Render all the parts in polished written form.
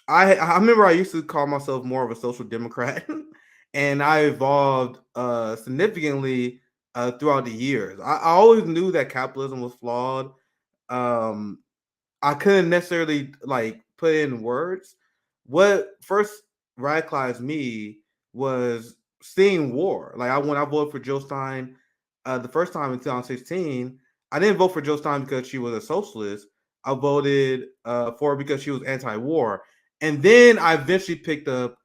I remember I used to call myself more of a social democrat, and I evolved significantly throughout the years. I always knew that capitalism was flawed. Um, I couldn't necessarily like put in words. What first radicalized me was seeing war. Like when I voted for Jill Stein the first time in 2016, I didn't vote for Jill Stein because she was a socialist. I voted for her because she was anti-war, and then I eventually picked up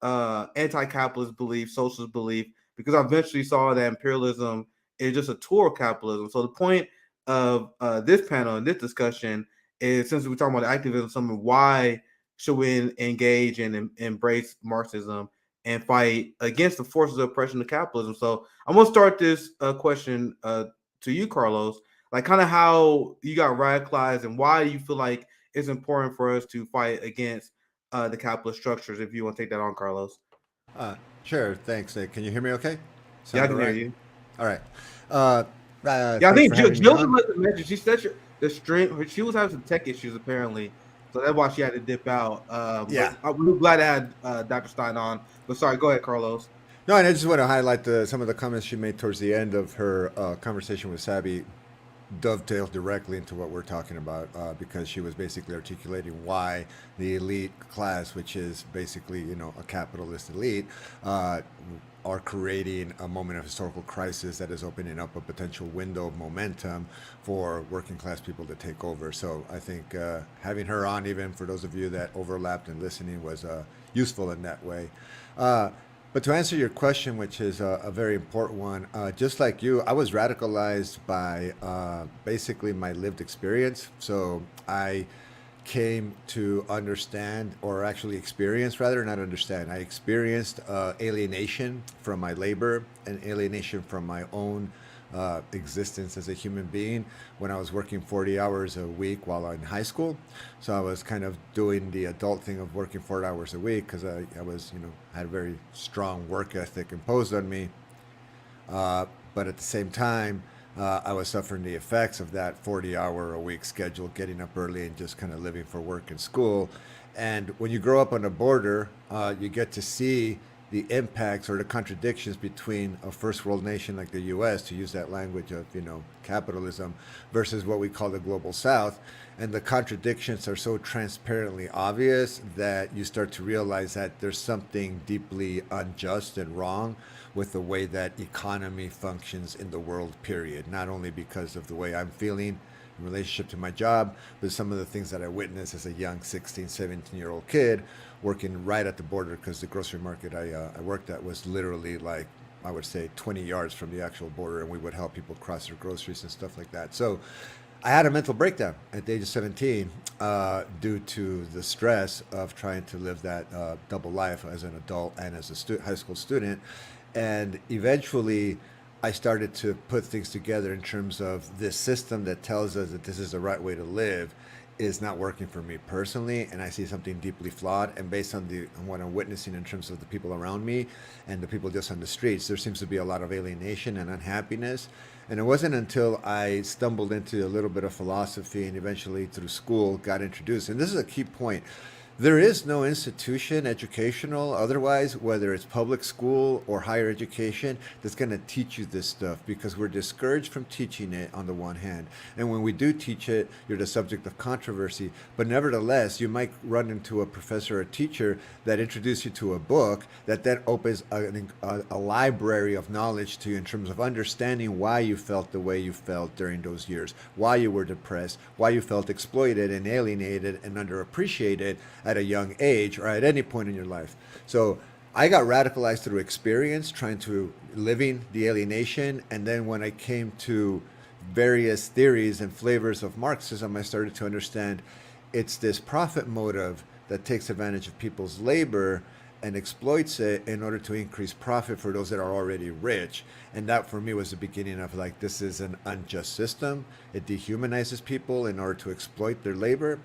anti-capitalist belief, socialist belief, because I eventually saw that imperialism is just a tool of capitalism. So the point of this panel and this discussion is, since we're talking about activism, something, why should we engage and embrace Marxism and fight against the forces of oppression of capitalism? So I'm gonna start this question to you, Carlos. Like, kind of how you got radicalized and why you feel like it's important for us to fight against the capitalist structures. If you want to take that on, Carlos. Uh, sure. Thanks, Nick. Can you hear me okay? Yeah, I Sound all can hear right? you. All right. Uh, Yeah, I Thanks think for having me Jill on. like to mention. She said the string. She was having some tech issues apparently, so that's why she had to dip out. But Yeah. we're glad to have Dr. Stein on. But sorry, go ahead, Carlos. No, and I just want to highlight some of the comments she made towards the end of her conversation with Sabi dovetail directly into what we're talking about because she was basically articulating why the elite class, which is basically a capitalist elite, uh, are creating a moment of historical crisis that is opening up a potential window of momentum for working class people to take over. So I think having her on, even for those of you that overlapped and listening, was useful in that way. Uh, but to answer your question, which is a very important one, just like you, I was radicalized by basically my lived experience. So I came to understand, or actually experience, rather, not understand. I experienced alienation from my labor and alienation from my own existence as a human being when I was working 40 hours a week while in high school. So I was kind of doing the adult thing of working 40 hours a week because I was, had a very strong work ethic imposed on me. But at the same time, I was suffering the effects of that 40-hour a week schedule, getting up early and just kind of living for work and school. And when you grow up on a border, you get to see the impacts or the contradictions between a first world nation like the US, to use that language of, capitalism, versus what we call the global south. And the contradictions are so transparently obvious that you start to realize that there's something deeply unjust and wrong with the way that economy functions in the world, period. Not only because of the way I'm feeling in relationship to my job, but some of the things that I witnessed as a young 16, 17-year-old kid working right at the border, because the grocery market I worked at was literally like, I would say 20 yards from the actual border, and we would help people cross their groceries and stuff like that. So I had a mental breakdown at the age of 17 due to the stress of trying to live that double life as an adult and as a high school student. And eventually, I started to put things together in terms of this system that tells us that this is the right way to live is not working for me personally, and I see something deeply flawed. And based on on what I'm witnessing in terms of the people around me and the people just on the streets, there seems to be a lot of alienation and unhappiness. And it wasn't until I stumbled into a little bit of philosophy and eventually through school got introduced. And this is a key point. There is no institution, educational, otherwise, whether it's public school or higher education, that's going to teach you this stuff because we're discouraged from teaching it on the one hand. And when we do teach it, you're the subject of controversy. But nevertheless, you might run into a professor or teacher that introduces you to a book that then opens a library of knowledge to you in terms of understanding why you felt the way you felt during those years, why you were depressed, why you felt exploited and alienated and underappreciated at a young age or at any point in your life. So I got radicalized through experience, trying to living the alienation. And then when I came to various theories and flavors of Marxism, I started to understand it's this profit motive that takes advantage of people's labor and exploits it in order to increase profit for those that are already rich. And that for me was the beginning of like, this is an unjust system. It dehumanizes people in order to exploit their labor.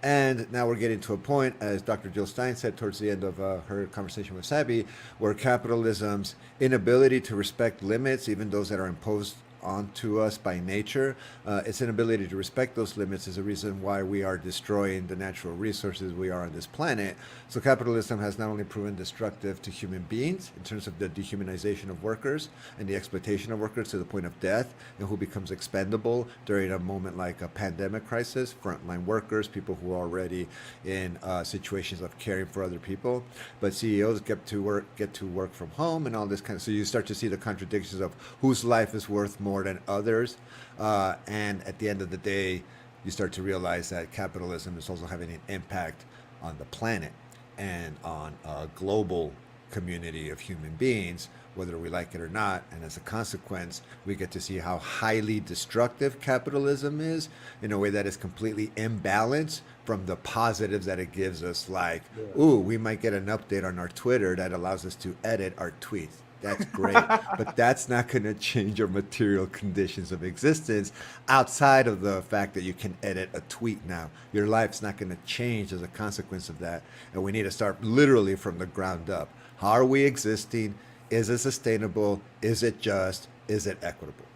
And now we're getting to a point, as Dr. Jill Stein said towards the end of her conversation with Sabi, where capitalism's inability to respect limits, even those that are imposed onto us by nature. Its inability to respect those limits is a reason why we are destroying the natural resources we are on this planet. So capitalism has not only proven destructive to human beings in terms of the dehumanization of workers and the exploitation of workers to the point of death, and who becomes expendable during a moment like a pandemic crisis, frontline workers, people who are already in situations of caring for other people. But CEOs get to work from home and all this kind of. So you start to see the contradictions of whose life is worth more than others, and at the end of the day, you start to realize that capitalism is also having an impact on the planet and on a global community of human beings, whether we like it or not. And as a consequence, we get to see how highly destructive capitalism is in a way that is completely imbalanced from the positives that it gives us. Like, ooh, we might get an update on our Twitter that allows us to edit our tweets. That's great. But that's not going to change our material conditions of existence outside of the fact that you can edit a tweet now. Your life's not going to change as a consequence of that. And we need to start literally from the ground up. How are we existing? Is it sustainable? Is it just? Is it equitable?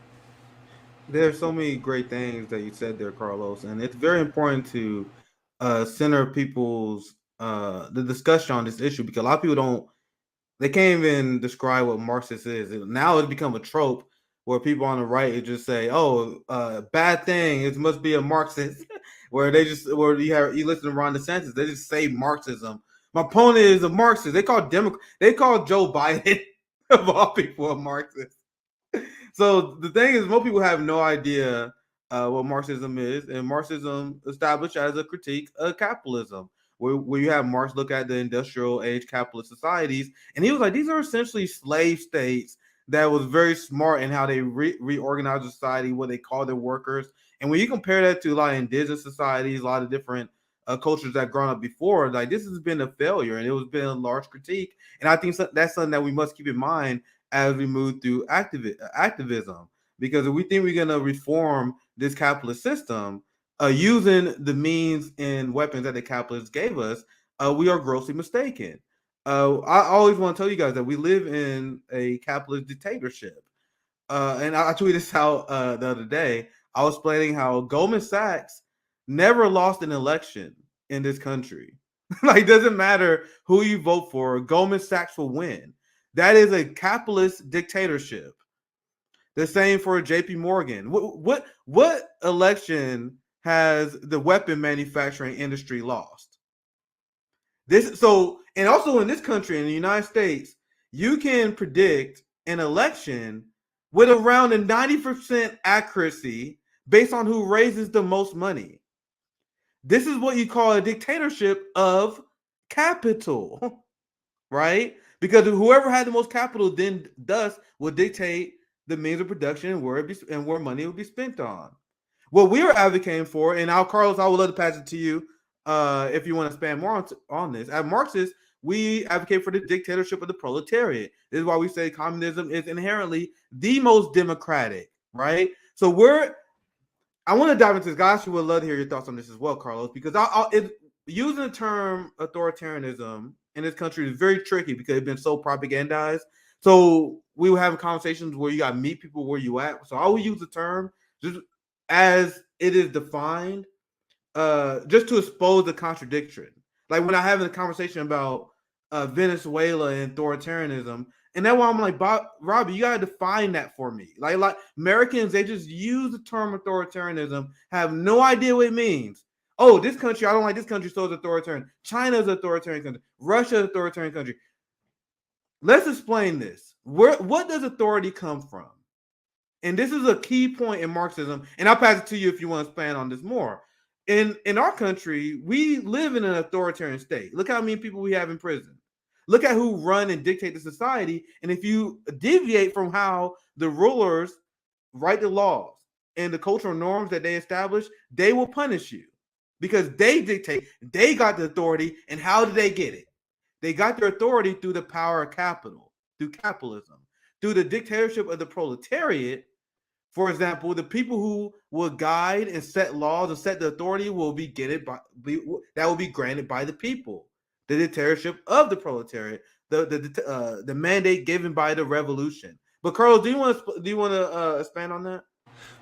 There's so many great things that you said there, Carlos, and it's very important to center people's the discussion on this issue because a lot of people don't they can't even describe what Marxist is. Now it's become a trope where people on the right just say, "Oh, bad thing. It must be a Marxist." Where you listen to Ron DeSantis, they just say Marxism. My opponent is a Marxist. They call Joe Biden of all people a Marxist. So the thing is, most people have no idea what Marxism is, and Marxism established as a critique of capitalism, where you have Marx look at the industrial age capitalist societies, and he was like, these are essentially slave states that was very smart in how they reorganized society, what they call their workers, and when you compare that to a lot of indigenous societies, a lot of different cultures that grown up before, like this has been a failure, and it was been a large critique, and I think that's something that we must keep in mind as we move through activism. Because if we think we're going to reform this capitalist system using the means and weapons that the capitalists gave us, we are grossly mistaken. I always want to tell you guys that we live in a capitalist dictatorship. And I tweeted this out the other day. I was explaining how Goldman Sachs never lost an election in this country. Like, doesn't matter who you vote for, Goldman Sachs will win. That is a capitalist dictatorship. The same for JP Morgan. What election has the weapon manufacturing industry lost? And also in this country, in the United States, you can predict an election with around a 90% accuracy based on who raises the most money. This is what you call a dictatorship of capital, right? Because whoever had the most capital then thus will dictate the means of production and where money will be spent on. What we are advocating for, and now Carlos, I would love to pass it to you if you want to expand more on this. At Marxists, we advocate for the dictatorship of the proletariat. This is why we say communism is inherently the most democratic, right? So I want to dive into this. Guys, would love to hear your thoughts on this as well, Carlos, because using the term authoritarianism in this country is very tricky because it's been so propagandized. So we were having conversations where you got to meet people where you at. So I will use the term just as it is defined, just to expose the contradiction. Like when I have a conversation about Venezuela and authoritarianism, and that's why I'm like, Robbie, you gotta define that for me. Like Americans, they just use the term authoritarianism, have no idea what it means. Oh, this country, I don't like this country, so it's authoritarian. China's an authoritarian country. Russia's an authoritarian country. Let's explain this. What does authority come from? And this is a key point in Marxism. And I'll pass it to you if you want to expand on this more. In our country, we live in an authoritarian state. Look how many people we have in prison. Look at who run and dictate the society. And if you deviate from how the rulers write the laws and the cultural norms that they establish, they will punish you because they dictate. They got the authority. And how did they get it? They got their authority through the power of capital, through capitalism, through the dictatorship of the proletariat. For example, the people who will guide and set laws and set the authority will be that will be granted by the people. The dictatorship of the proletariat, the mandate given by the revolution. But Carlos, do you want to expand on that?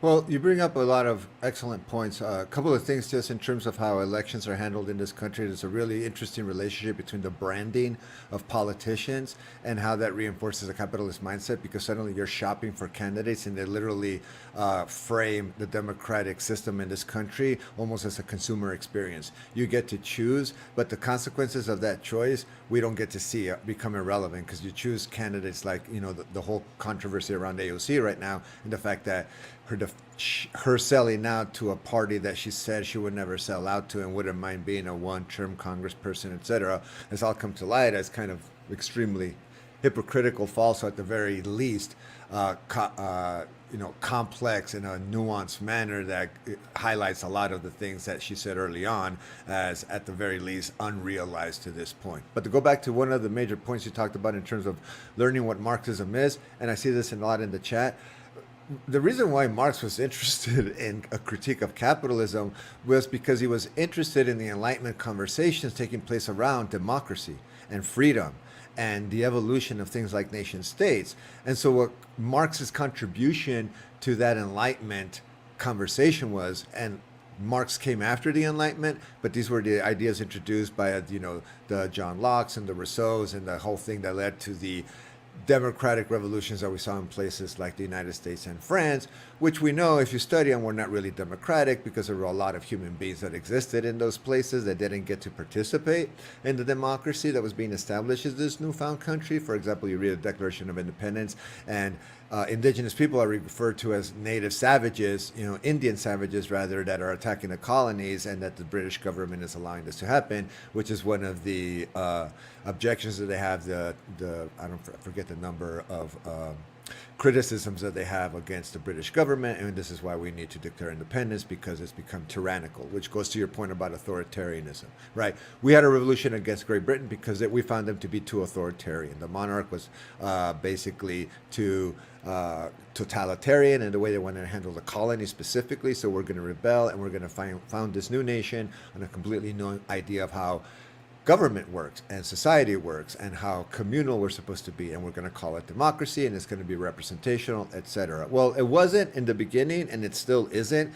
Well, you bring up a lot of excellent points. A couple of things just in terms of how elections are handled in this country. There's a really interesting relationship between the branding of politicians and how that reinforces a capitalist mindset because suddenly you're shopping for candidates and they literally frame the democratic system in this country almost as a consumer experience. You get to choose, but the consequences of that choice we don't get to see become irrelevant because you choose candidates like, you know, the whole controversy around AOC right now and the fact that her selling out to a party that she said she would never sell out to and wouldn't mind being a one-term congressperson, etc., has all come to light as kind of extremely hypocritical, false, or at the very least, complex in a nuanced manner that highlights a lot of the things that she said early on as, at the very least, unrealized to this point. But to go back to one of the major points you talked about in terms of learning what Marxism is, and I see this a lot in the chat, the reason why Marx was interested in a critique of capitalism was because he was interested in the Enlightenment conversations taking place around democracy and freedom and the evolution of things like nation states. And so what Marx's contribution to that Enlightenment conversation was, and Marx came after the Enlightenment, but these were the ideas introduced by, the John Locke's and the Rousseau's and the whole thing that led to the democratic revolutions that we saw in places like the United States and France, which we know if you study them were not really democratic because there were a lot of human beings that existed in those places that didn't get to participate in the democracy that was being established as this newfound country. For example, you read the Declaration of Independence and indigenous people are referred to as native savages, Indian savages rather, that are attacking the colonies and that the British government is allowing this to happen, which is one of the objections that they have, I forget the number of criticisms that they have against the British government, and this is why we need to declare independence because it's become tyrannical, which goes to your point about authoritarianism, right? We had a revolution against Great Britain because we found them to be too authoritarian. The monarch was basically too totalitarian in the way they wanted to handle the colony specifically, so we're going to rebel and we're going to found this new nation on a completely new idea of how government works and society works and how communal we're supposed to be, and we're going to call it democracy and it's going to be representational, etc. Well, it wasn't in the beginning and it still isn't,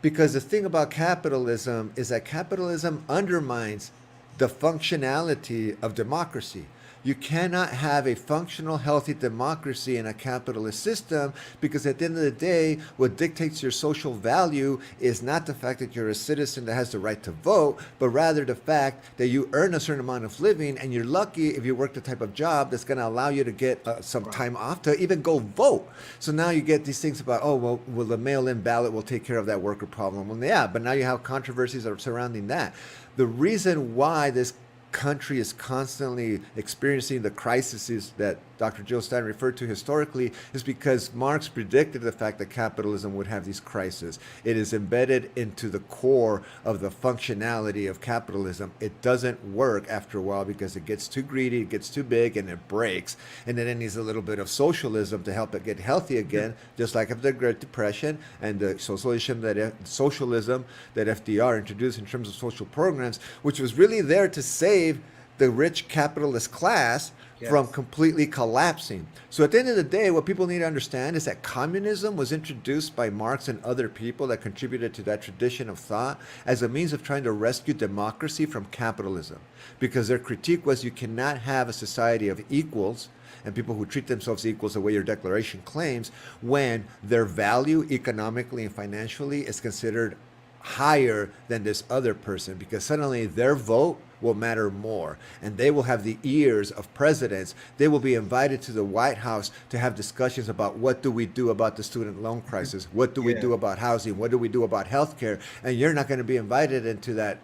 because the thing about capitalism is that capitalism undermines the functionality of democracy. You cannot have a functional, healthy democracy in a capitalist system because at the end of the day, what dictates your social value is not the fact that you're a citizen that has the right to vote, but rather the fact that you earn a certain amount of living and you're lucky if you work the type of job that's going to allow you to get some time off to even go vote. So now you get these things about, well, the mail-in ballot will take care of that worker problem. Well, yeah, but now you have controversies surrounding that. The reason why this country is constantly experiencing the crises that Dr. Jill Stein referred to historically is because Marx predicted the fact that capitalism would have these crises. It is embedded into the core of the functionality of capitalism. It doesn't work after a while because it gets too greedy, it gets too big, and it breaks. And then it needs a little bit of socialism to help it get healthy again, just like after the Great Depression and the socialism that FDR introduced in terms of social programs, which was really there to save the rich capitalist class from completely collapsing. So at the end of the day, what people need to understand is that communism was introduced by Marx and other people that contributed to that tradition of thought as a means of trying to rescue democracy from capitalism. Because their critique was you cannot have a society of equals and people who treat themselves equals the way your declaration claims when their value economically and financially is considered higher than this other person, because suddenly their vote will matter more and they will have the ears of presidents. They will be invited to the White House to have discussions about what do we do about the student loan crisis, what do we do about housing, what do we do about healthcare, and you're not going to be invited into that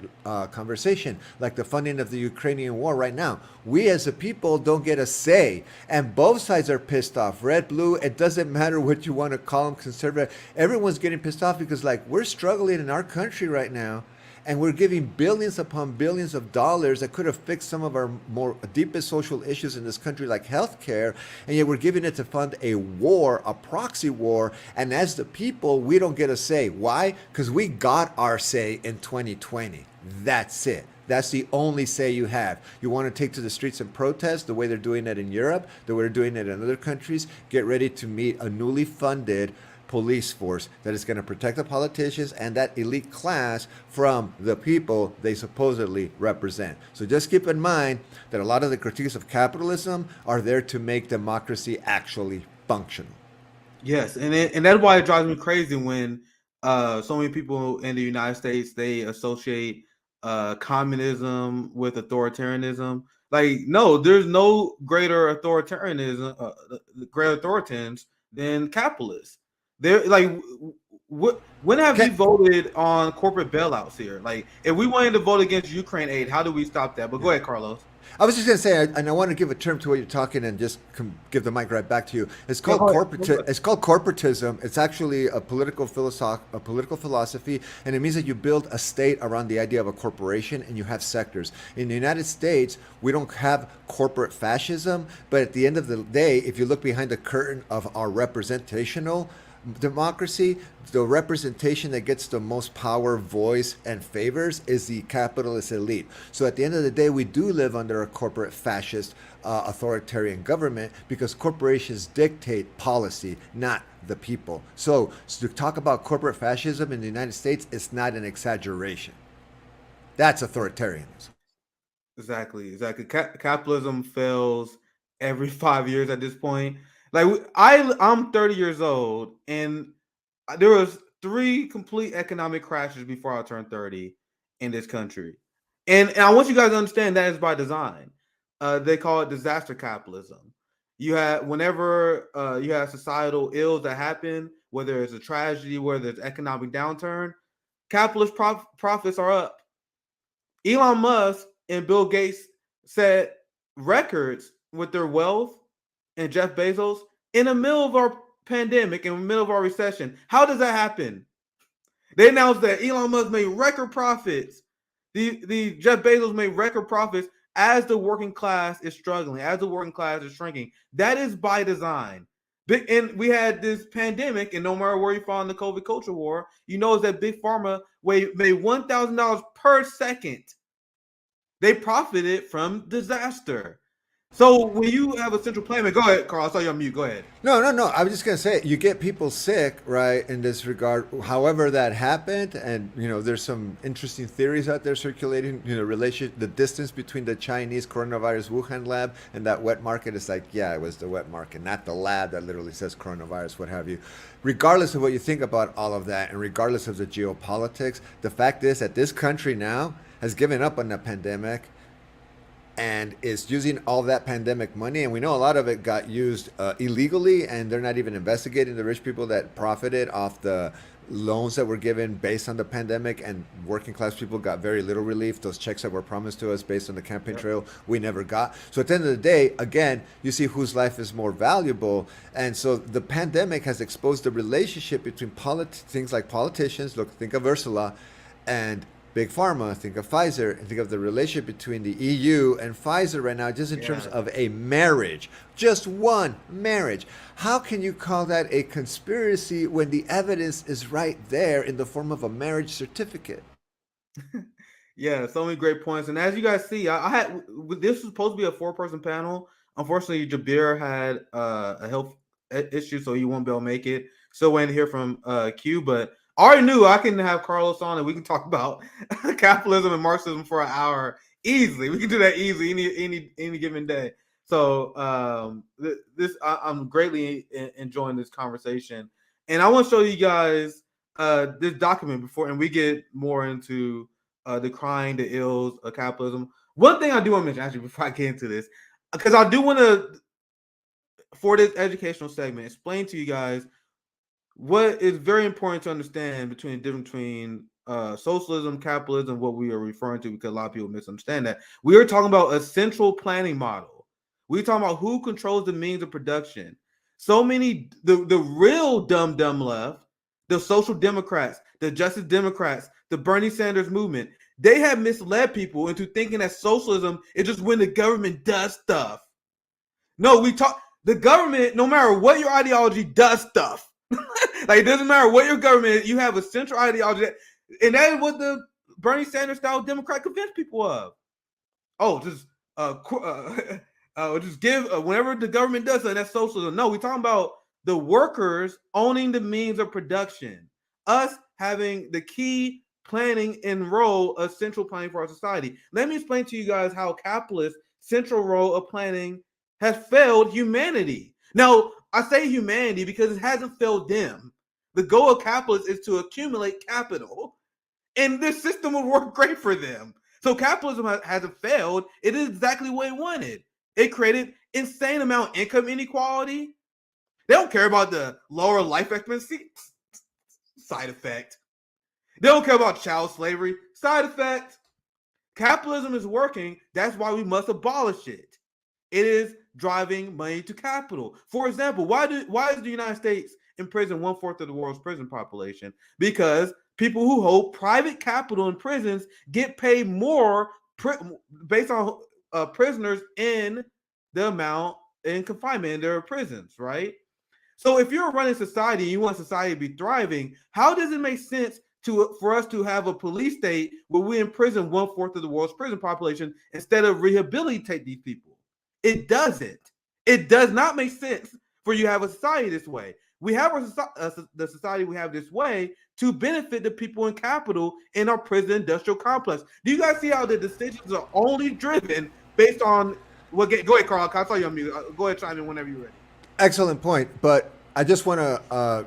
conversation. Like the funding of the Ukrainian war right now, we as a people don't get a say, and both sides are pissed off, red, blue, it doesn't matter what you want to call them, conservative, everyone's getting pissed off because like we're struggling in our country right now. And we're giving billions upon billions of dollars that could have fixed some of our more deepest social issues in this country, like healthcare, and yet we're giving it to fund a war, a proxy war. And as the people, we don't get a say. Why? Because we got our say in 2020. That's it. That's the only say you have. You want to take to the streets and protest the way they're doing it in Europe, the way they're doing it in other countries. Get ready to meet a newly funded police force that is going to protect the politicians and that elite class from the people they supposedly represent. So just keep in mind that a lot of the critiques of capitalism are there to make democracy actually functional. Yes, and that's why it drives me crazy when so many people in the United States they associate communism with authoritarianism. Like, no, there's no greater authoritarianism, greater authoritarians than capitalists. They're like, when have you Okay. voted on corporate bailouts here? Like, if we wanted to vote against Ukraine aid, how do we stop that? But go ahead, Carlos. I was just going to say, and I want to give a term to what you're talking, and just give the mic right back to you. It's Yeah, called go ahead. Go corporate. ahead. It's called corporatism. It's actually a political philosophy, and it means that you build a state around the idea of a corporation, and you have sectors. In the United States, we don't have corporate fascism, but at the end of the day, if you look behind the curtain of our representational democracy, the representation that gets the most power, voice, and favors is the capitalist elite. So at the end of the day, we do live under a corporate fascist authoritarian government because corporations dictate policy, not the people. So to talk about corporate fascism in the United States is not an exaggeration. That's authoritarianism. Exactly, exactly. Capitalism fails every 5 years at this point. Like, I'm 30 years old, and there was three complete economic crashes before I turned 30 in this country, and I want you guys to understand that is by design. They call it disaster capitalism. You have whenever you have societal ills that happen, whether it's a tragedy, whether it's economic downturn, capitalist profits are up. Elon Musk and Bill Gates set records with their wealth, and Jeff Bezos in the middle of our pandemic, in the middle of our recession. How does that happen? They announced that Elon Musk made record profits. The Jeff Bezos made record profits as the working class is struggling, as the working class is shrinking. That is by design. And we had this pandemic, and no matter where you fall in the COVID culture war, you know that Big Pharma made $1,000 per second. They profited from disaster. So when you have a central planner, go ahead, Carl. I saw you on mute. Go ahead. No, no, no. I was just gonna say you get people sick, right? In this regard, however that happened, and there's some interesting theories out there circulating. The distance between the Chinese coronavirus Wuhan lab and that wet market is like, yeah, it was the wet market, not the lab that literally says coronavirus, what have you. Regardless of what you think about all of that, and regardless of the geopolitics, the fact is that this country now has given up on the pandemic and is using all that pandemic money. And we know a lot of it got used illegally, and they're not even investigating the rich people that profited off the loans that were given based on the pandemic, and working class people got very little relief. Those checks that were promised to us based on the campaign trail, we never got. So at the end of the day, again, you see whose life is more valuable. And so the pandemic has exposed the relationship between things like politicians, look, think of Ursula, and Big Pharma, think of Pfizer, and think of the relationship between the EU and Pfizer right now, just in terms of a marriage, just one marriage. How can you call that a conspiracy when the evidence is right there in the form of a marriage certificate? Yeah, so many great points. And as you guys see, I had this was supposed to be a four-person panel. Unfortunately, Jabir had a health issue, so he won't be able to make it. Still waiting to hear from Q, but I already knew I can have Carlos on and we can talk about capitalism and Marxism for an hour easily. We can do that easily any given day. So I'm greatly enjoying this conversation, and I want to show you guys this document before, and we get more into decrying the ills of capitalism. One thing I do want to mention, actually, before I get into this, because I do want to, for this educational segment, explain to you guys what is very important to understand between the difference between socialism, capitalism, what we are referring to, because a lot of people misunderstand that. We are talking about a central planning model. We're talking about who controls the means of production. So many, the real dumb left, the social democrats, the justice democrats, the Bernie Sanders movement, they have misled people into thinking that socialism is just when the government does stuff. No, the government, no matter what your ideology, does stuff. Like, it doesn't matter what your government is, you have a central ideology. And that is what the Bernie Sanders style Democrat convince people of? Oh, just give whenever the government does something, that's socialism. No, we're talking about the workers owning the means of production, us having the key planning and role of central planning for our society. Let me explain to you guys how capitalist central role of planning has failed humanity. Now, I say humanity because it hasn't failed them. The goal of capitalists is to accumulate capital, and this system would work great for them. So capitalism hasn't failed. It is exactly what it wanted. It created insane amount of income inequality. They don't care about the lower life expectancy. Side effect. They don't care about child slavery. Side effect. Capitalism is working. That's why we must abolish it. It is driving money to capital. For example, why is the United States imprison 1/4 of the world's prison population? Because people who hold private capital in prisons get paid more based on prisoners in the amount in confinement in their prisons, right? So if you're running society and you want society to be thriving, how does it make sense for us to have a police state where we imprison 1/4 of the world's prison population instead of rehabilitate these people? It doesn't. It does not make sense for you to have a society this way. We have the society we have this way to benefit the people in capital in our prison industrial complex. Do you guys see how the decisions are only driven based on what? Go ahead, Carl. I saw you on mute. Go ahead, chime in whenever you're ready. Excellent point. But I just want to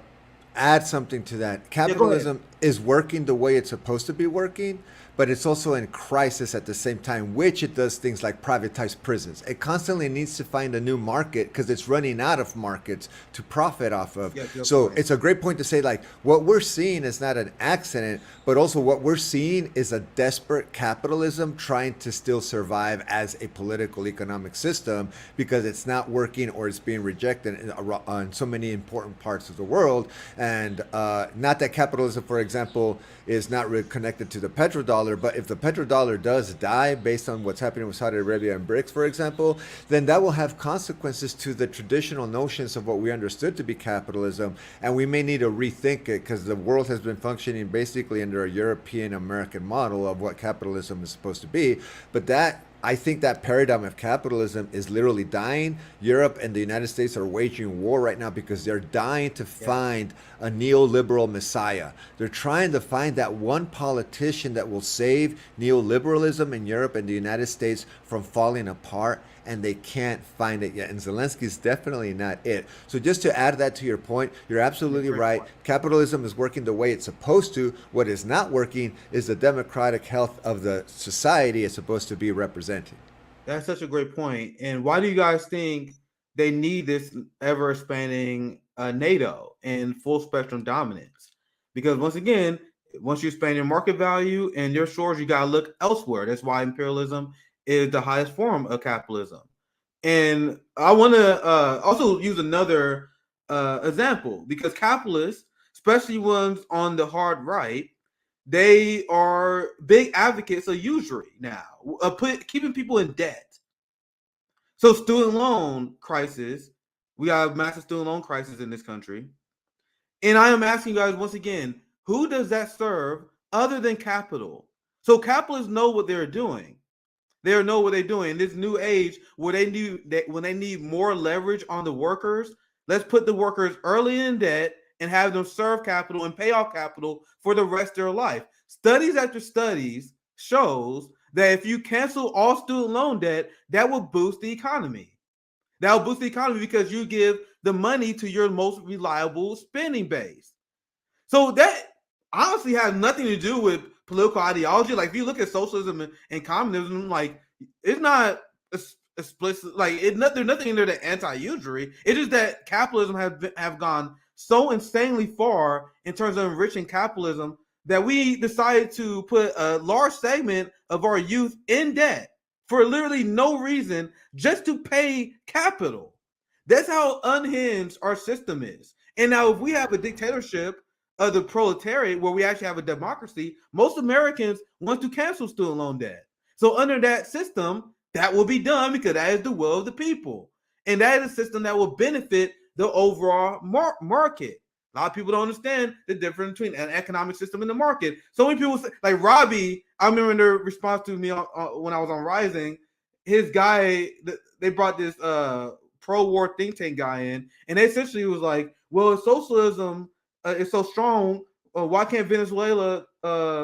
add something to that. Capitalism is working the way it's supposed to be working, but it's also in crisis at the same time, which it does things like privatize prisons. It constantly needs to find a new market because it's running out of markets to profit off of. So it's a great point to say, like, what we're seeing is not an accident, but also what we're seeing is a desperate capitalism trying to still survive as a political economic system because it's not working or it's being rejected on so many important parts of the world. And not that capitalism, for example, is not really connected to the petrodollar, but if the petrodollar does die based on what's happening with Saudi Arabia and BRICS, for example, then that will have consequences to the traditional notions of what we understood to be capitalism. And we may need to rethink it because the world has been functioning basically under a European American model of what capitalism is supposed to be. But I think that paradigm of capitalism is literally dying. Europe and the United States are waging war right now because they're dying to find a neoliberal messiah. They're trying to find that one politician that will save neoliberalism in Europe and the United States from falling apart, and they can't find it yet. And Zelensky is definitely not it. So just to add that to your point, you're absolutely right. Capitalism is working the way it's supposed to. What is not working is the democratic health of the society it's supposed to be representing. That's such a great point. And why do you guys think they need this ever expanding NATO and full spectrum dominance? Because once again, once you expand your market value and your shores, you got to look elsewhere. That's why imperialism is the highest form of capitalism. And I want to also use another example, because capitalists, especially ones on the hard right, they are big advocates of usury now, keeping people in debt. So student loan crisis, we have massive student loan crisis in this country. And I am asking you guys once again, who does that serve other than capital? So capitalists know what they're doing. They know what they're doing in this new age where when they need more leverage on the workers. Let's put the workers early in debt and have them serve capital and pay off capital for the rest of their life. Studies after studies shows that if you cancel all student loan debt, that will boost the economy. That will boost the economy because you give the money to your most reliable spending base. So that honestly has nothing to do with political ideology. Like if you look at socialism and communism, like it's not explicit. Like there's nothing in there that anti-usury. It is that capitalism have gone so insanely far in terms of enriching capitalism that we decided to put a large segment of our youth in debt for literally no reason, just to pay capital. That's how unhinged our system is. And now if we have a dictatorship of the proletariat where we actually have a democracy, most Americans want to cancel student loan debt. So under that system, that will be done because that is the will of the people. And that is a system that will benefit the overall market. A lot of people don't understand the difference between an economic system and the market. So many people say, like Robbie, I remember in their response to me when I was on Rising, his guy, they brought this pro-war think tank guy in, and they essentially was like, well, if socialism is so strong, why can't Venezuela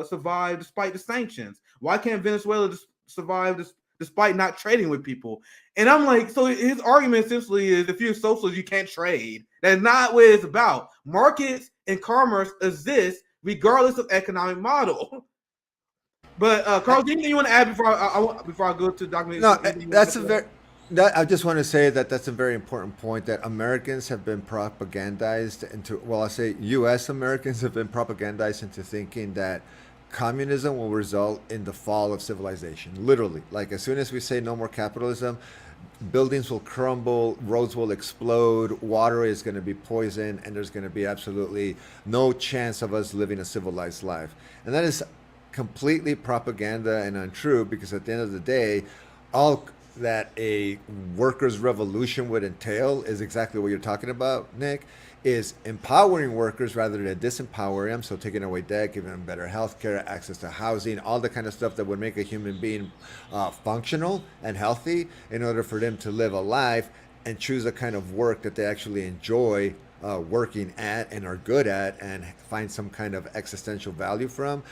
survive despite the sanctions? Why can't Venezuela survive despite not trading with people? And I'm like, so his argument essentially is, if you're a socialist, you can't trade. That's not what it's about. Markets and commerce exist regardless of economic model. But Carl, anything you want to add before I go to document? No, that's a very. That, I just want to say that that's a very important point, that Americans have been propagandized into. Well, I say U.S. Americans have been propagandized into thinking that communism will result in the fall of civilization. Literally, like as soon as we say no more capitalism, buildings will crumble, roads will explode, water is going to be poisoned, and there's going to be absolutely no chance of us living a civilized life. And that is completely propaganda and untrue, because at the end of the day, all that a workers' revolution would entail is exactly what you're talking about, Nick, is empowering workers rather than disempowering them. So taking away debt, giving them better health care, access to housing, all the kind of stuff that would make a human being functional and healthy in order for them to live a life and choose a kind of work that they actually enjoy working at and are good at and find some kind of existential value from.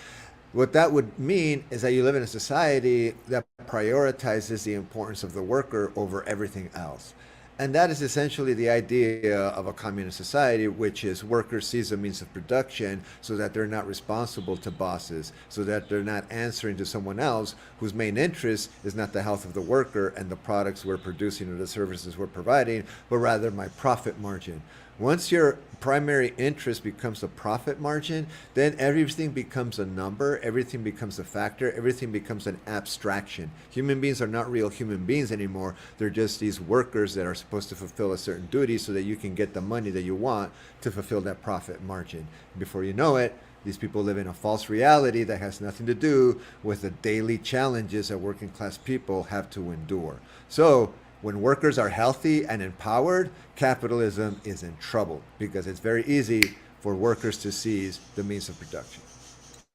What that would mean is that you live in a society that prioritizes the importance of the worker over everything else. And that is essentially the idea of a communist society, which is workers seize a means of production so that they're not responsible to bosses, so that they're not answering to someone else whose main interest is not the health of the worker and the products we're producing or the services we're providing, but rather my profit margin. Once your primary interest becomes a profit margin, then everything becomes a number, everything becomes a factor, everything becomes an abstraction. Human beings are not real human beings anymore. They're just these workers that are supposed to fulfill a certain duty so that you can get the money that you want to fulfill that profit margin. Before you know it, these people live in a false reality that has nothing to do with the daily challenges that working class people have to endure. So, when workers are healthy and empowered, capitalism is in trouble, because it's very easy for workers to seize the means of production.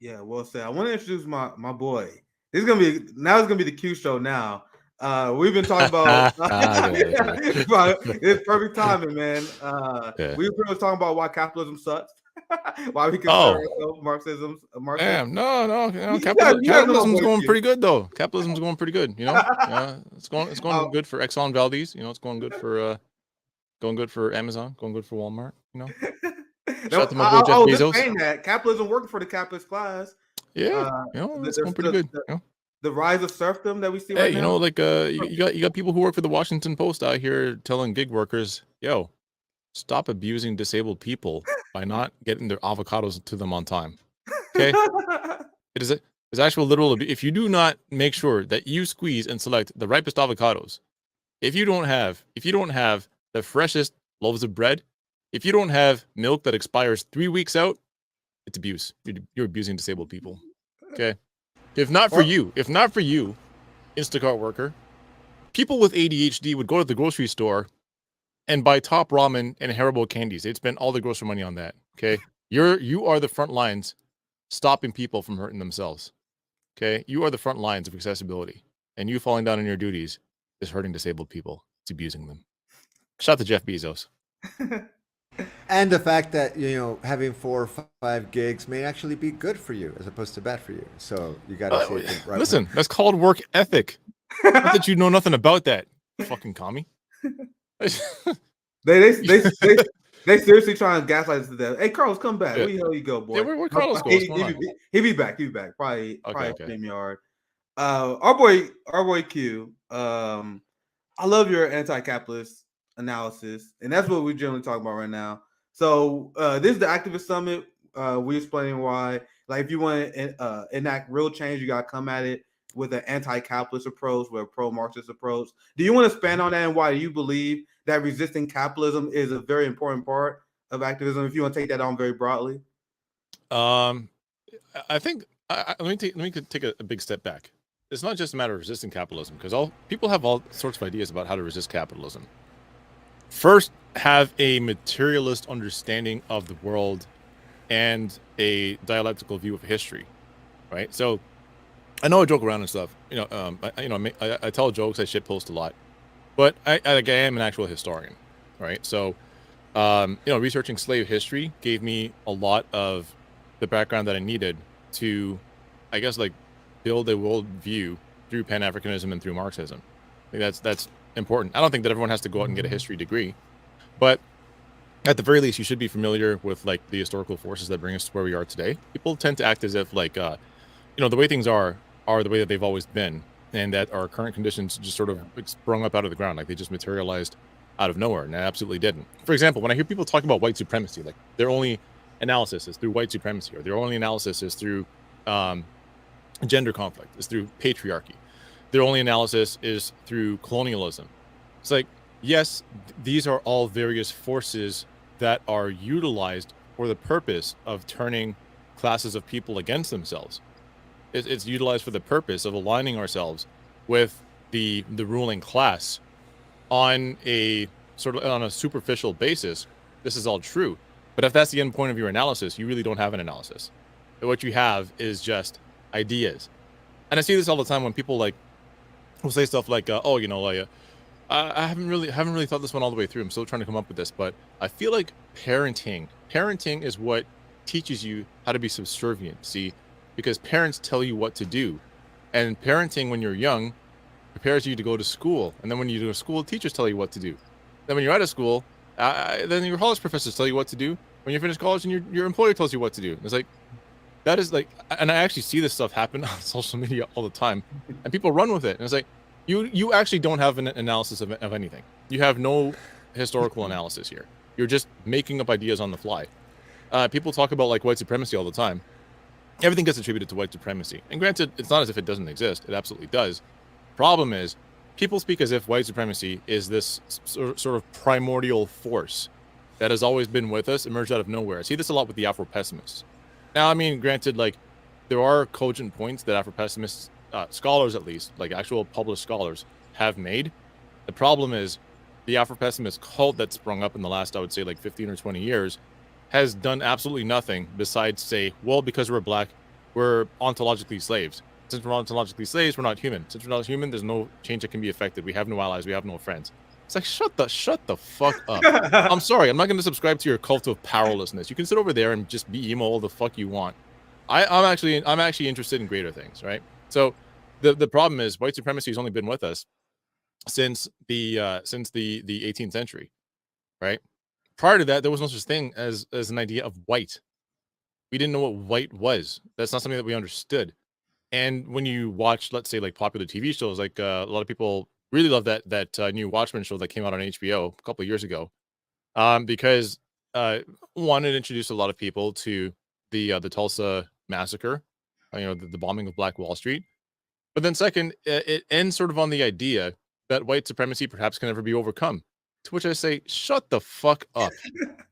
Yeah, well said. I want to introduce my boy. This is gonna be now. It's gonna be the Q show now. We've been talking about it's perfect timing, man. Yeah. We were talking about why capitalism sucks, why we consider Oh, ourselves Marxism. damn. No. You guys know my Capitalism's boy going Q. pretty good though. Capitalism's going pretty good. Yeah, it's going Oh, good for Exxon Valdez. It's going good for Amazon. Going good for Walmart. Shout out to my boy Jeff I was just Bezos. saying that capitalism working for the capitalist class. Yeah, it's going pretty good. The rise of serfdom that we see Hey, right now. like you got people who work for the Washington Post out here telling gig workers, yo, stop abusing disabled people by not getting their avocados to them on time. Okay, it's actual literal abuse. If you do not make sure that you squeeze and select the ripest avocados, if you don't have the freshest loaves of bread, if you don't have milk that expires 3 weeks out, it's abuse. You're abusing disabled people. Okay, if not for you, Instacart worker, people with ADHD would go to the grocery store and buy top ramen and Haribo candies. They'd spend all the grocery money on that. Okay, you are the front lines stopping people from hurting themselves. Okay, you are the front lines of accessibility, and you falling down on your duties is hurting disabled people. It's abusing them. Shout out to Jeff Bezos. And the fact that, having 4 or 5 gigs may actually be good for you as opposed to bad for you. So you got to see it right. Listen, that's called work ethic. Not that you know nothing about that, fucking commie. They seriously trying to gaslight us to death. Hey, Carlos, come back. Yeah. Where the hell you go, boy? Yeah, where Carlos go? He'll be back. Probably Okay. StreamYard. Our boy Q. I love your anti-capitalist analysis, and that's what we generally talk about right now. So this is the Activist Summit. We explaining why, like, if you want to enact real change, you got to come at it with an anti-capitalist approach, with a pro-Marxist approach. Do you want to expand on that and why you believe that resisting capitalism is a very important part of activism? If you want to take that on very broadly. I think let me take a big step back. It's not just a matter of resisting capitalism, because people have all sorts of ideas about how to resist capitalism. First have a materialist understanding of the world and a dialectical view of history, right? So I know I joke around and stuff. I tell jokes, I shitpost a lot, but I am an actual historian, right? So, researching slave history gave me a lot of the background that I needed to, I guess, like build a worldview through Pan Africanism and through Marxism. I think that's important. I don't think that everyone has to go out and get a history degree, but at the very least, you should be familiar with like the historical forces that bring us to where we are today. People tend to act as if like the way things are the way that they've always been, and that our current conditions just sort of sprung up out of the ground, like they just materialized out of nowhere, and it absolutely didn't. For example, when I hear people talk about white supremacy, like their only analysis is through white supremacy, or their only analysis is through um, gender conflict, is through patriarchy, their only analysis is through colonialism. It's like, yes, these are all various forces that are utilized for the purpose of turning classes of people against themselves. It's utilized for the purpose of aligning ourselves with the ruling class on a superficial basis. This is all true, but if that's the end point of your analysis, you really don't have an analysis. What you have is just ideas. And I see this all the time when people like will say stuff like, I haven't really thought this one all the way through. I'm still trying to come up with this, but I feel like parenting is what teaches you how to be subservient. See, because parents tell you what to do, and parenting when you're young prepares you to go to school, and then when you go to school, teachers tell you what to do. Then when you're out of school, then your college professors tell you what to do. When you finish college, and your employer tells you what to do. And it's like that is like, and I actually see this stuff happen on social media all the time, and people run with it. And it's like, you actually don't have an analysis of anything. You have no historical analysis here. You're just making up ideas on the fly. People talk about like white supremacy all the time. Everything gets attributed to white supremacy. And granted, it's not as if it doesn't exist. It absolutely does. Problem is, people speak as if white supremacy is this sort of primordial force that has always been with us, emerged out of nowhere. I see this a lot with the Afro-pessimists. Now, I mean, granted, like, there are cogent points that Afro-pessimists, scholars at least, like actual published scholars, have made. The problem is, the Afro-pessimist cult that sprung up in the last, I would say, like 15 or 20 years, has done absolutely nothing besides say, well, because we're black, we're ontologically slaves. Since we're ontologically slaves, we're not human. Since we're not human, there's no change that can be affected. We have no allies. We have no friends. It's like, shut the fuck up. I'm sorry. I'm not going to subscribe to your cult of powerlessness. You can sit over there and just be emo all the fuck you want. I'm actually interested in greater things, right? So the problem is white supremacy has only been with us since the 18th century, right? Prior to that, there was no such thing as an idea of white. We didn't know what white was. That's not something that we understood. And when you watch, let's say, like popular TV shows, like a lot of people really love that new Watchmen show that came out on HBO a couple of years ago, because one, it introduced a lot of people to the Tulsa massacre, the bombing of Black Wall Street. But then second, it ends sort of on the idea that white supremacy perhaps can never be overcome. To which I say, shut the fuck up.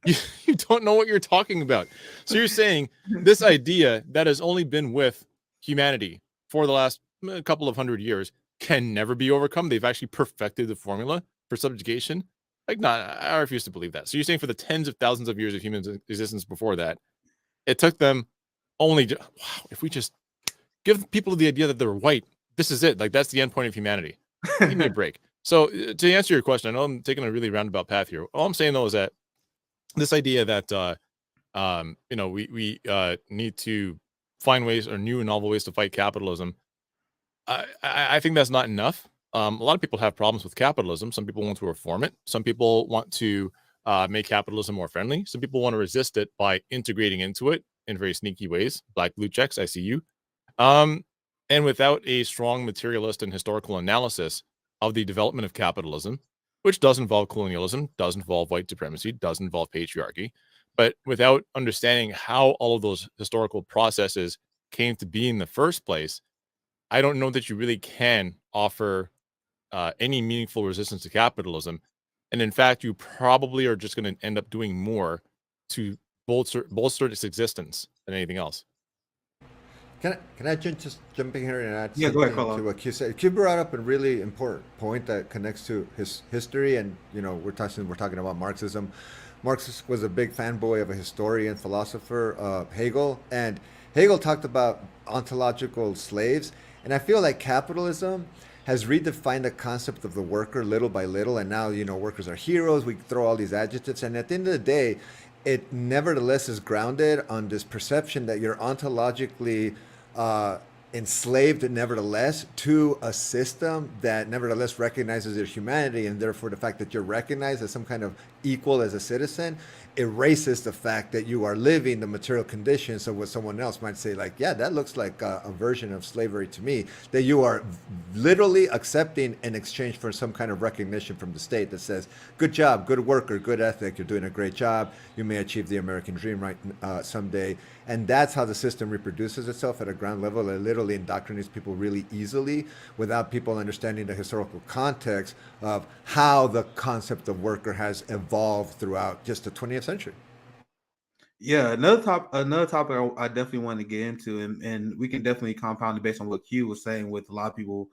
You don't know what you're talking about. So you're saying this idea that has only been with humanity for the last couple of hundred years can never be overcome. They've actually perfected the formula for subjugation. Like, no, I refuse to believe that. So you're saying for the tens of thousands of years of human existence before that, it took them only, wow, if we just give people the idea that they're white, this is it. Like, that's the end point of humanity. Give me a break. So to answer your question, I know I'm taking a really roundabout path here. All I'm saying, though, is that this idea that, we need to find ways or new and novel ways to fight capitalism, I think that's not enough. A lot of people have problems with capitalism. Some people want to reform it. Some people want to make capitalism more friendly. Some people want to resist it by integrating into it in very sneaky ways. Black blue checks, I see you. And without a strong materialist and historical analysis of the development of capitalism, which does involve colonialism, does involve white supremacy, does involve patriarchy, but without understanding how all of those historical processes came to be in the first place, I don't know that you really can offer any meaningful resistance to capitalism. And in fact, you probably are just going to end up doing more to bolster its existence than anything else. Can I just jump in here and add Yeah, go ahead, something Carlos. to what Q said? Q brought up a really important point that connects to his history, and we're talking about Marxism. Marx was a big fanboy of a historian, philosopher, Hegel, and Hegel talked about ontological slaves, and I feel like capitalism has redefined the concept of the worker little by little, and now workers are heroes. We throw all these adjectives, and at the end of the day, it nevertheless is grounded on this perception that you're ontologically uh, enslaved, nevertheless, to a system that nevertheless recognizes your humanity, and therefore the fact that you're recognized as some kind of equal as a citizen erases the fact that you are living the material conditions of what someone else might say, like, yeah, that looks like a version of slavery to me, that you are literally accepting in exchange for some kind of recognition from the state that says, good job, good worker, good ethic, you're doing a great job, you may achieve the American dream right someday. And that's how the system reproduces itself at a ground level. It literally indoctrinates people really easily without people understanding the historical context of how the concept of worker has evolved throughout just the 20th century. Yeah, another topic I definitely want to get into, and we can definitely compound it based on what Q was saying, with a lot of people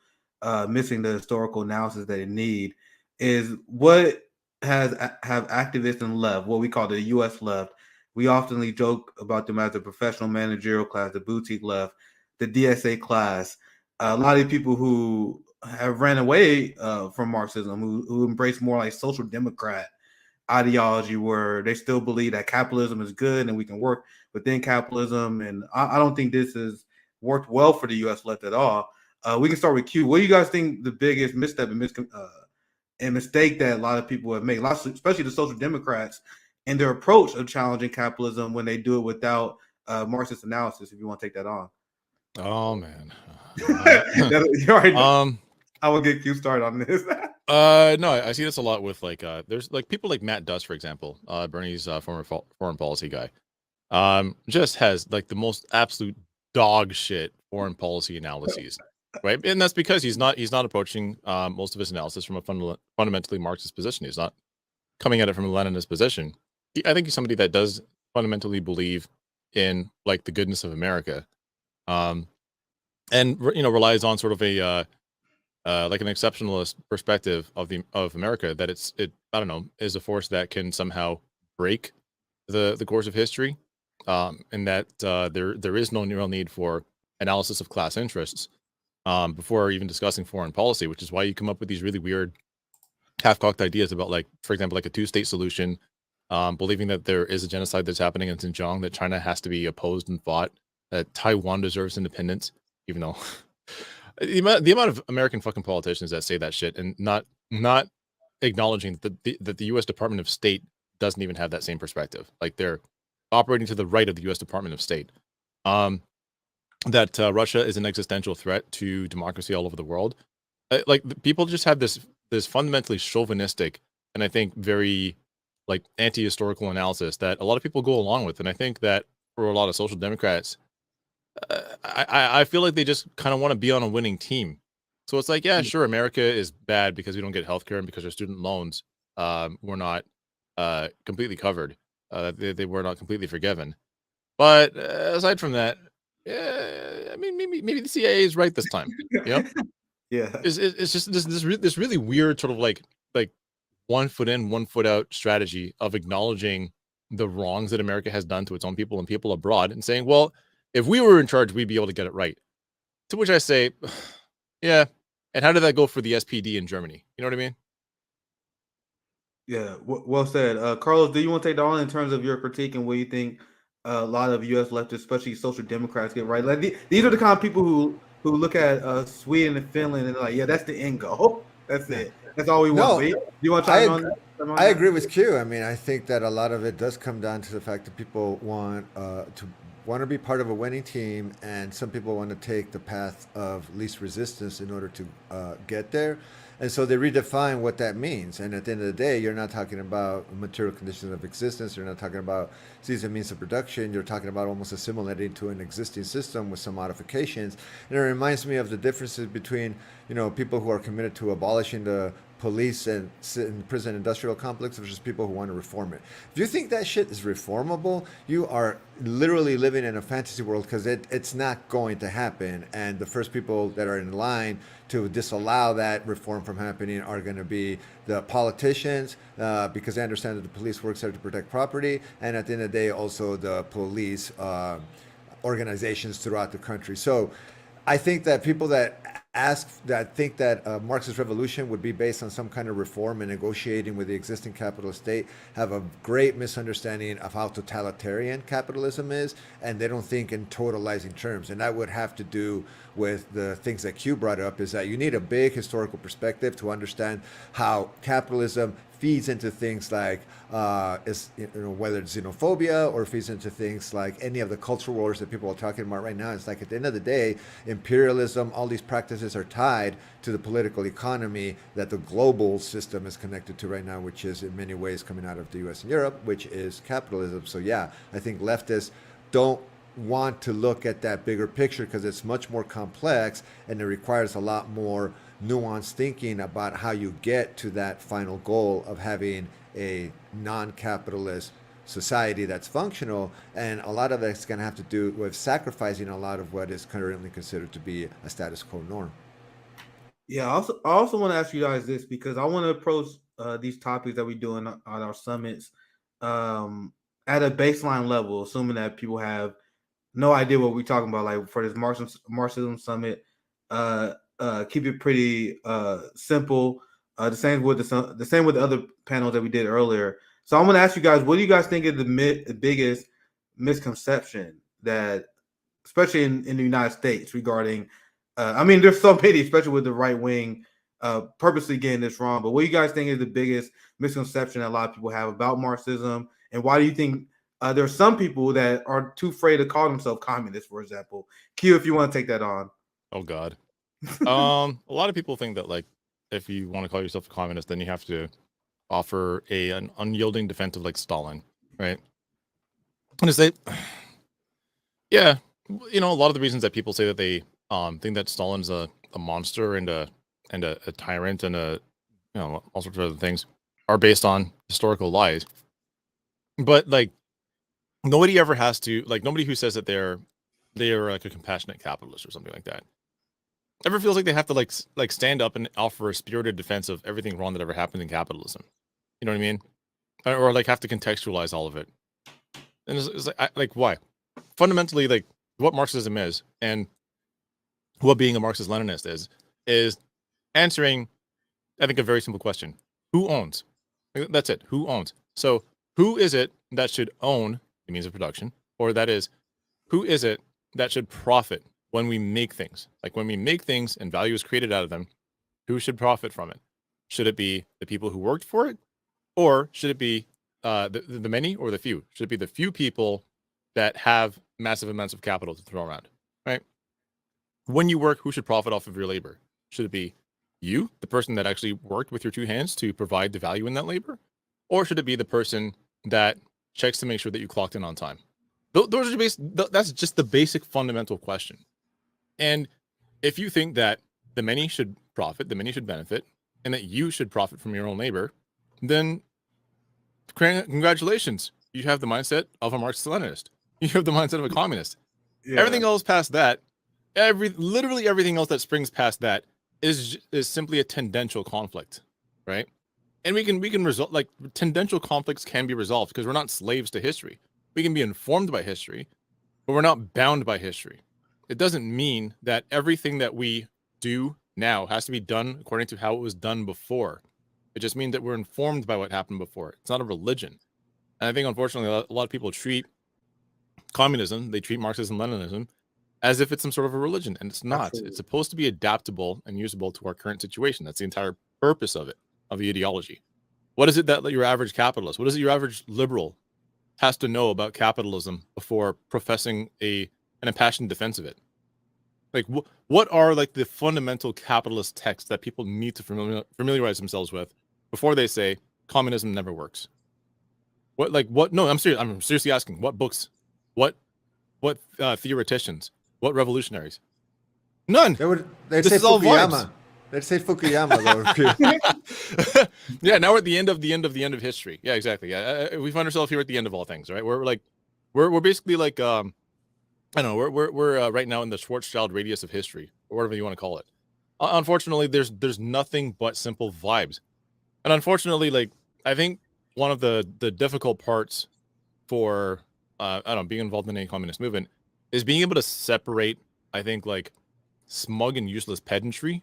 missing the historical analysis that they need, is what have activists and left, what we call the U.S. left. We oftenly joke about them as the professional managerial class, the boutique left, the DSA class. A lot of people who have ran away from Marxism, who embrace more like social democrat ideology, where they still believe that capitalism is good and we can work within capitalism. And I don't think this has worked well for the U.S. left at all. We can start with Q. What do you guys think the biggest misstep and mistake that a lot of people have made, especially the social democrats, in their approach of challenging capitalism when they do it without Marxist analysis? If you want to take that on. Oh man. You're right. Um. I will get Q started on this. No, I see this a lot with like there's like people like Matt Duss, for example, Bernie's former foreign policy guy. Just has like the most absolute dog shit foreign policy analyses, right? And that's because he's not approaching most of his analysis from a fundamentally Marxist position. He's not coming at it from a Leninist position. I think he's somebody that does fundamentally believe in like the goodness of America, um, and relies on sort of a like an exceptionalist perspective of America, that it I don't know, is a force that can somehow break the course of history, and that there is no real need for analysis of class interests before even discussing foreign policy, which is why you come up with these really weird half-cocked ideas about, like, for example, like a two-state solution, believing that there is a genocide that's happening in Xinjiang, that China has to be opposed and fought, that Taiwan deserves independence, even though the amount of American fucking politicians that say that shit and not acknowledging that the U.S. Department of State doesn't even have that same perspective. Like, they're operating to the right of the U.S. Department of State. That Russia is an existential threat to democracy all over the world. Like, people just have this fundamentally chauvinistic and I think very like anti-historical analysis that a lot of people go along with, and I think that for a lot of social democrats, I feel like they just kind of want to be on a winning team. So it's like, yeah, sure, America is bad because we don't get healthcare and because our student loans were not completely covered. They were not completely forgiven. But aside from that, yeah, I mean, maybe the CIA is right this time. You know, Yeah. it's just this really weird sort of like 1 foot in, 1 foot out strategy of acknowledging the wrongs that America has done to its own people and people abroad, and saying, well, if we were in charge, we'd be able to get it right. To which I say, yeah. And how did that go for the SPD in Germany? You know what I mean? Yeah, well said. Carlos, do you want to take that on in terms of your critique and what you think a lot of U.S. leftists, especially social democrats, get right? Like these are the kind of people who look at Sweden and Finland and they're like, yeah, that's the end goal. That's it. That's all we want. No, But do you want to I chime on I that? agree with Q. I mean, I think that a lot of it does come down to the fact that people want to be part of a winning team, and some people want to take the path of least resistance in order to get there. And so they redefine what that means. And at the end of the day, you're not talking about material conditions of existence. You're not talking about season means of production. You're talking about almost assimilating to an existing system with some modifications. And it reminds me of the differences between, people who are committed to abolishing the police and prison industrial complex versus people who want to reform it. If you think that shit is reformable, you are literally living in a fantasy world, because it's not going to happen. And the first people that are in line to disallow that reform from happening are going to be the politicians, because they understand that the police works there to protect property, and at the end of the day, also the police organizations throughout the country. So I think that people that think that a Marxist revolution would be based on some kind of reform and negotiating with the existing capitalist state have a great misunderstanding of how totalitarian capitalism is, and they don't think in totalizing terms. And that would have to do with the things that Q brought up, is that you need a big historical perspective to understand how capitalism feeds into things like whether it's xenophobia, or feeds into things like any of the cultural wars that people are talking about right now. It's like, at the end of the day, imperialism, all these practices are tied to the political economy that the global system is connected to right now, which is in many ways coming out of the US and Europe, which is capitalism. So yeah, I think leftists don't want to look at that bigger picture, because it's much more complex and it requires a lot more nuanced thinking about how you get to that final goal of having a non-capitalist society that's functional. And a lot of that's going to have to do with sacrificing a lot of what is currently considered to be a status quo norm. Yeah, I also want to ask you guys this, because I want to approach these topics that we do on our summits at a baseline level, assuming that people have no idea what we're talking about. Like for this Marxism summit, keep it pretty simple. The same with the other panels that we did earlier. So I'm going to ask you guys, what do you guys think is the biggest misconception that, especially in the United States, regarding? I mean, there's so many, especially with the right wing, purposely getting this wrong. But what do you guys think is the biggest misconception that a lot of people have about Marxism, and why do you think there's some people that are too afraid to call themselves communists, for example? Q, if you want to take that on. Oh God. A lot of people think that, like, if you want to call yourself a communist, then you have to offer an unyielding defense of, like, Stalin, right? And to say, yeah, a lot of the reasons that people say that they think that Stalin's a monster and a tyrant and all sorts of other things are based on historical lies. But, like, nobody ever has to, like, nobody who says that they're like a compassionate capitalist or something like that ever feels like they have to like stand up and offer a spirited defense of everything wrong that ever happened in capitalism. You know what I mean? Or like have to contextualize all of it. And it's like why? Fundamentally, like, what Marxism is and what being a Marxist-Leninist is answering, I think, a very simple question: who owns? That's it. Who owns? So who is it that should own the means of production, or that is, who is it that should profit when we make things? Like, when we make things and value is created out of them, who should profit from it? Should it be the people who worked for it, or should it be the many or the few? Should it be the few people that have massive amounts of capital to throw around, right? When you work, who should profit off of your labor? Should it be you, the person that actually worked with your two hands to provide the value in that labor? Or should it be the person that checks to make sure that you clocked in on time? Those are that's just the basic fundamental question. And if you think that the many should profit, the many should benefit, and that you should profit from your own labor, then congratulations. You have the mindset of a Marxist-Leninist. You have the mindset of a communist. Yeah. Everything else past that, literally everything else that springs past that is simply a tendential conflict, right? And we can resolve, like, tendential conflicts can be resolved because we're not slaves to history. We can be informed by history, but we're not bound by history. It doesn't mean that everything that we do now has to be done according to how it was done before. It just means that we're informed by what happened before. It's not a religion. And I think, unfortunately, a lot of people treat communism, they treat Marxism-Leninism as if it's some sort of a religion, and it's not. Absolutely. It's supposed to be adaptable and usable to our current situation. That's the entire purpose of it, of the ideology. What is it that your average capitalist, what is it your average liberal has to know about capitalism before professing an impassioned defense of it? Like, what are, like, the fundamental capitalist texts that people need to familiarize themselves with before they say communism never works? No, I'm serious. I'm seriously asking, what books, what theoreticians, what revolutionaries? None. They'd say Fukuyama. Let's say Fukuyama though. Yeah, now we're at the end of history. Yeah, exactly. Yeah, we find ourselves here at the end of all things, right? We're basically like I don't know. We're right now in the Schwarzschild radius of history, or whatever you want to call it. Unfortunately, there's nothing but simple vibes, and unfortunately, like I think one of the difficult parts for I don't know, being involved in any communist movement is being able to separate, I think, like smug and useless pedantry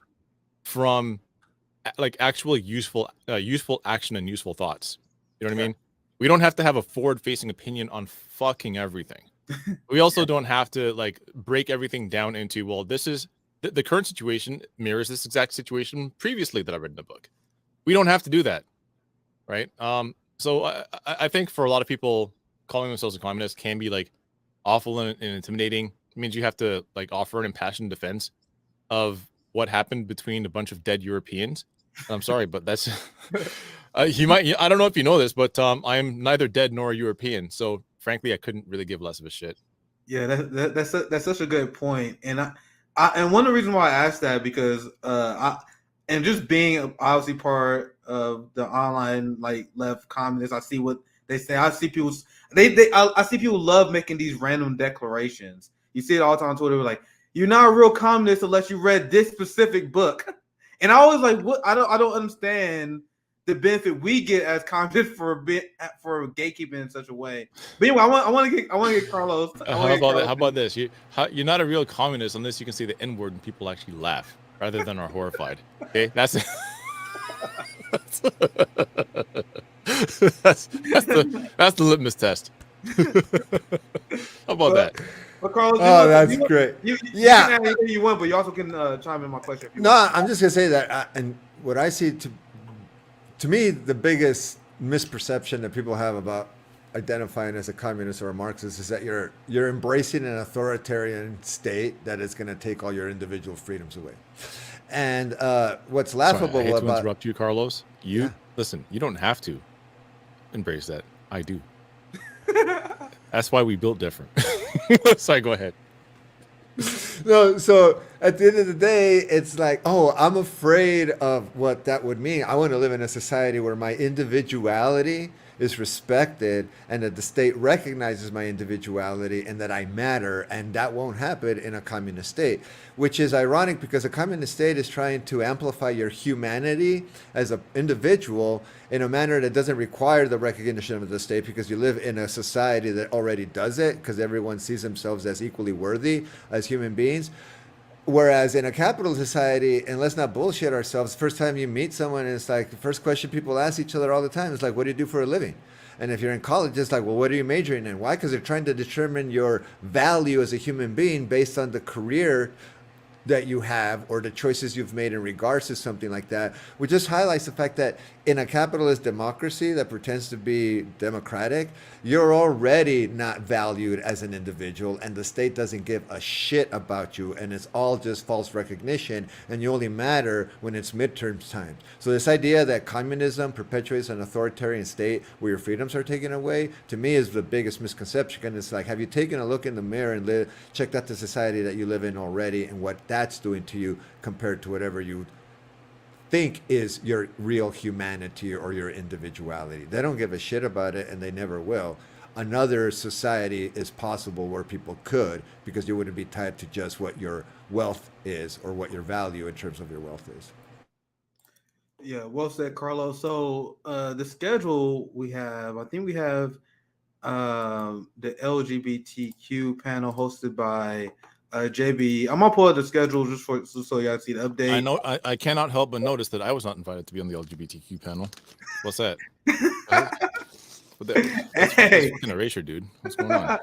from like actual useful action and useful thoughts. You know what I mean? We don't have to have a forward facing opinion on fucking everything. We also don't have to like break everything down into, well, this is the current situation mirrors this exact situation previously that I read in the book. We don't have to do that, right? So I think for a lot of people, calling themselves a communist can be like awful and intimidating. It means you have to like offer an impassioned defense of what happened between a bunch of dead Europeans. I'm sorry, but that's you might. I don't know if you know this, but I am neither dead nor a European. So frankly, I couldn't really give less of a shit. Yeah, that's such a good point, and and one of the reasons why I asked that because and just being obviously part of the online like left communists, I see what they say. I see people I see people love making these random declarations. You see it all the time on Twitter, like you're not a real communist unless you read this specific book, and I always like what I don't understand the benefit we get as communists for gatekeeping in such a way. But anyway, I want to get Carlos. How about this? You're not a real communist unless you can say the N word and people actually laugh rather than are horrified. Okay, that's the litmus test. How about that? But Carlos, that's great. You can add anything you want, but you also can chime in my question. No, I'm just gonna say that, and what I see to me, the biggest misperception that people have about identifying as a communist or a Marxist is that you're embracing an authoritarian state that is going to take all your individual freedoms away. And what's laughable Sorry, I hate about to interrupt you, Carlos. Listen. You don't have to embrace that. I do. That's why we built different. Sorry, go ahead. No, so at the end of the day, it's like, oh, I'm afraid of what that would mean. I want to live in a society where my individuality is respected and that the state recognizes my individuality and that I matter, and that won't happen in a communist state, which is ironic because a communist state is trying to amplify your humanity as an individual in a manner that doesn't require the recognition of the state because you live in a society that already does it because everyone sees themselves as equally worthy as human beings. Whereas in a capitalist society, and let's not bullshit ourselves, the first time you meet someone, it's like the first question people ask each other all the time is like, what do you do for a living? And if you're in college, it's like, well, what are you majoring in? Why? Because they're trying to determine your value as a human being based on the career that you have or the choices you've made in regards to something like that, which just highlights the fact that in a capitalist democracy that pretends to be democratic, you're already not valued as an individual and the state doesn't give a shit about you, and it's all just false recognition, and you only matter when it's midterm time. So this idea that communism perpetuates an authoritarian state where your freedoms are taken away, to me is the biggest misconception. And it's like, have you taken a look in the mirror and checked out the society that you live in already and what that's doing to you compared to whatever you think is your real humanity or your individuality? They don't give a shit about it, and they never will. Another society is possible where people could, because you wouldn't be tied to just what your wealth is or what your value in terms of your wealth is. Yeah, well said, Carlos. So the schedule we have, I think we have the LGBTQ panel hosted by JB. I'm gonna pull out the schedule just so y'all see the update. I know I cannot help but notice that I was not invited to be on the LGBTQ panel. What's that? That's fucking erasure, dude. What's going on?